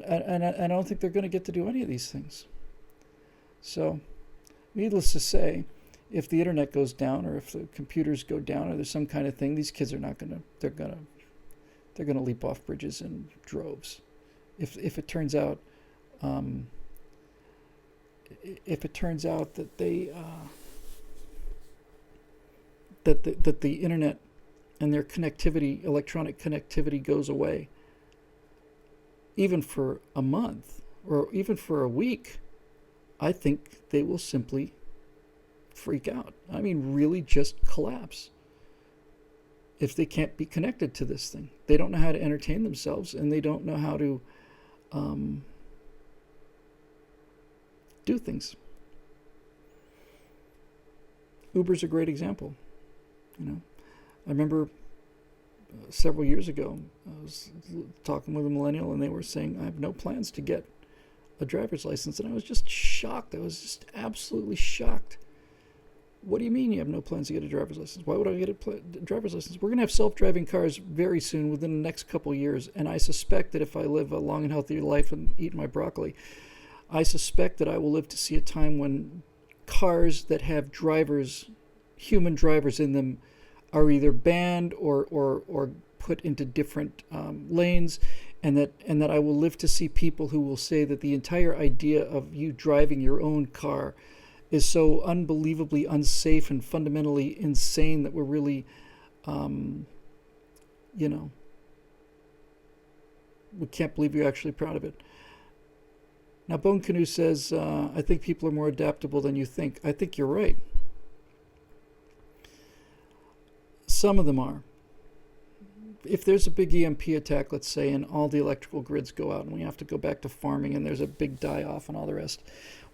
I don't think they're going to get to do any of these things. So, needless to say, if the internet goes down, or if the computers go down, or there's some kind of thing, these kids are not going to. They're going to leap off bridges in droves. If it turns out, that they that the internet and their connectivity, electronic connectivity, goes away, even for a month or even for a week, I think they will simply freak out. I mean, really just collapse. If they can't be connected to this thing, they don't know how to entertain themselves, and they don't know how to do things. Uber's a great example. I remember several years ago, I was talking with a millennial, and they were saying, "I have no plans to get a driver's license," and I was just shocked. I was just absolutely shocked. What do you mean you have no plans to get a driver's license? Why would I get a driver's license? We're going to have self-driving cars very soon, within the next couple years, and I suspect that if I live a long and healthy life and eat my broccoli, I suspect that I will live to see a time when cars that have drivers, human drivers in them, are either banned or put into different lanes, and that I will live to see people who will say that the entire idea of you driving your own car is so unbelievably unsafe and fundamentally insane that we're really, you know, we can't believe you're actually proud of it. Now, Bone Canoe says, I think people are more adaptable than you think. I think you're right. Some of them are. If there's a big EMP attack, let's say, and all the electrical grids go out and we have to go back to farming and there's a big die-off and all the rest,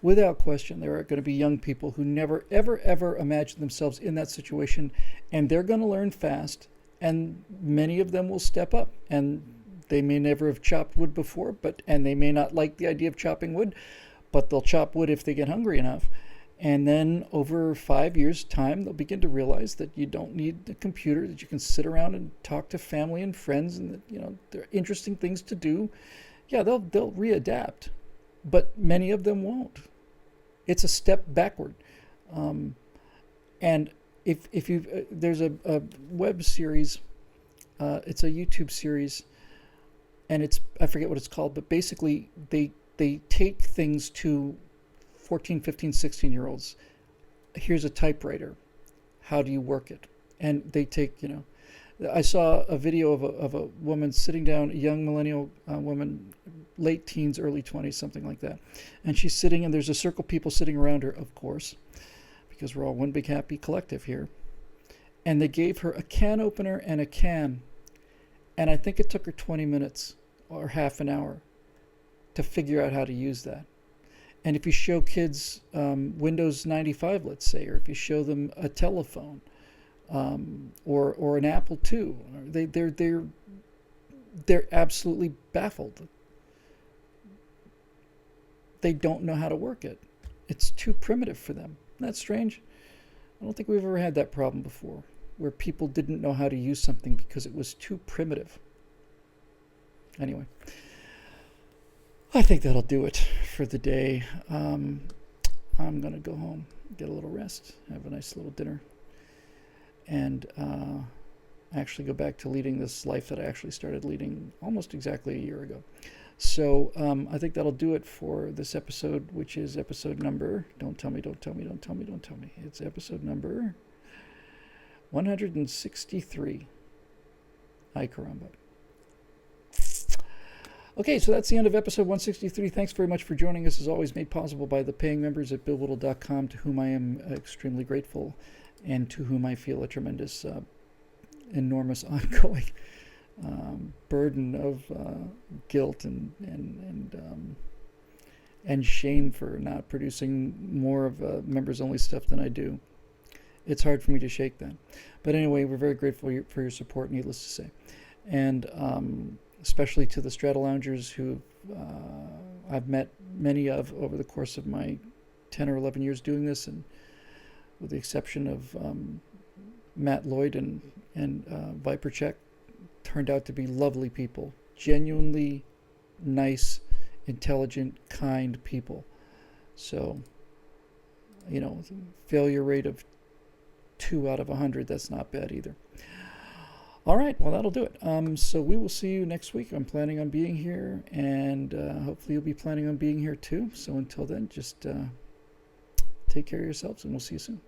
without question, there are going to be young people who never, ever, ever imagined themselves in that situation, and they're going to learn fast, and many of them will step up, and they may never have chopped wood before, and they may not like the idea of chopping wood, but they'll chop wood if they get hungry enough. And then over 5 years' time, they'll begin to realize that you don't need a computer, that you can sit around and talk to family and friends, and that, you know, there are interesting things to do. Yeah, they'll readapt, but many of them won't. It's a step backward. And if you there's a web series, it's a YouTube series, and I forget what it's called, but basically they take things to 14, 15, 16-year-olds. Here's a typewriter. How do you work it? And they take, you know, I saw a video of a woman sitting down, a young millennial woman, late teens, early 20s, something like that. And she's sitting, and there's a circle of people sitting around her, of course, because we're all one big happy collective here. And they gave her a can opener and a can. And I think it took her 20 minutes or half an hour to figure out how to use that. And if you show kids Windows 95, let's say, or if you show them a telephone or an Apple II, they're absolutely baffled. They don't know how to work it. It's too primitive for them. Isn't that strange? I don't think we've ever had that problem before, where people didn't know how to use something because it was too primitive. Anyway, I think that'll do it for the day. I'm going to go home, get a little rest, have a nice little dinner, and actually go back to leading this life that I actually started leading almost exactly a year ago. So I think that'll do it for this episode, which is episode number, don't tell me. It's episode number 163. Ay caramba. Okay, so that's the end of episode 163. Thanks very much for joining us, as always, made possible by the paying members at BillWhittle.com, to whom I am extremely grateful, and to whom I feel a tremendous, enormous ongoing burden of guilt and shame for not producing more of members-only stuff than I do. It's hard for me to shake that. But anyway, we're very grateful for your support, needless to say. And especially to the Strata Loungers who I've met many of over the course of my 10 or 11 years doing this, and with the exception of Matt Lloyd and Viper Check, turned out to be lovely people, genuinely nice, intelligent, kind people. So, you know, failure rate of 2 out of 100, that's not bad either. All right, well, that'll do it. So we will see you next week. I'm planning on being here, and hopefully you'll be planning on being here too. So until then, just take care of yourselves, and we'll see you soon.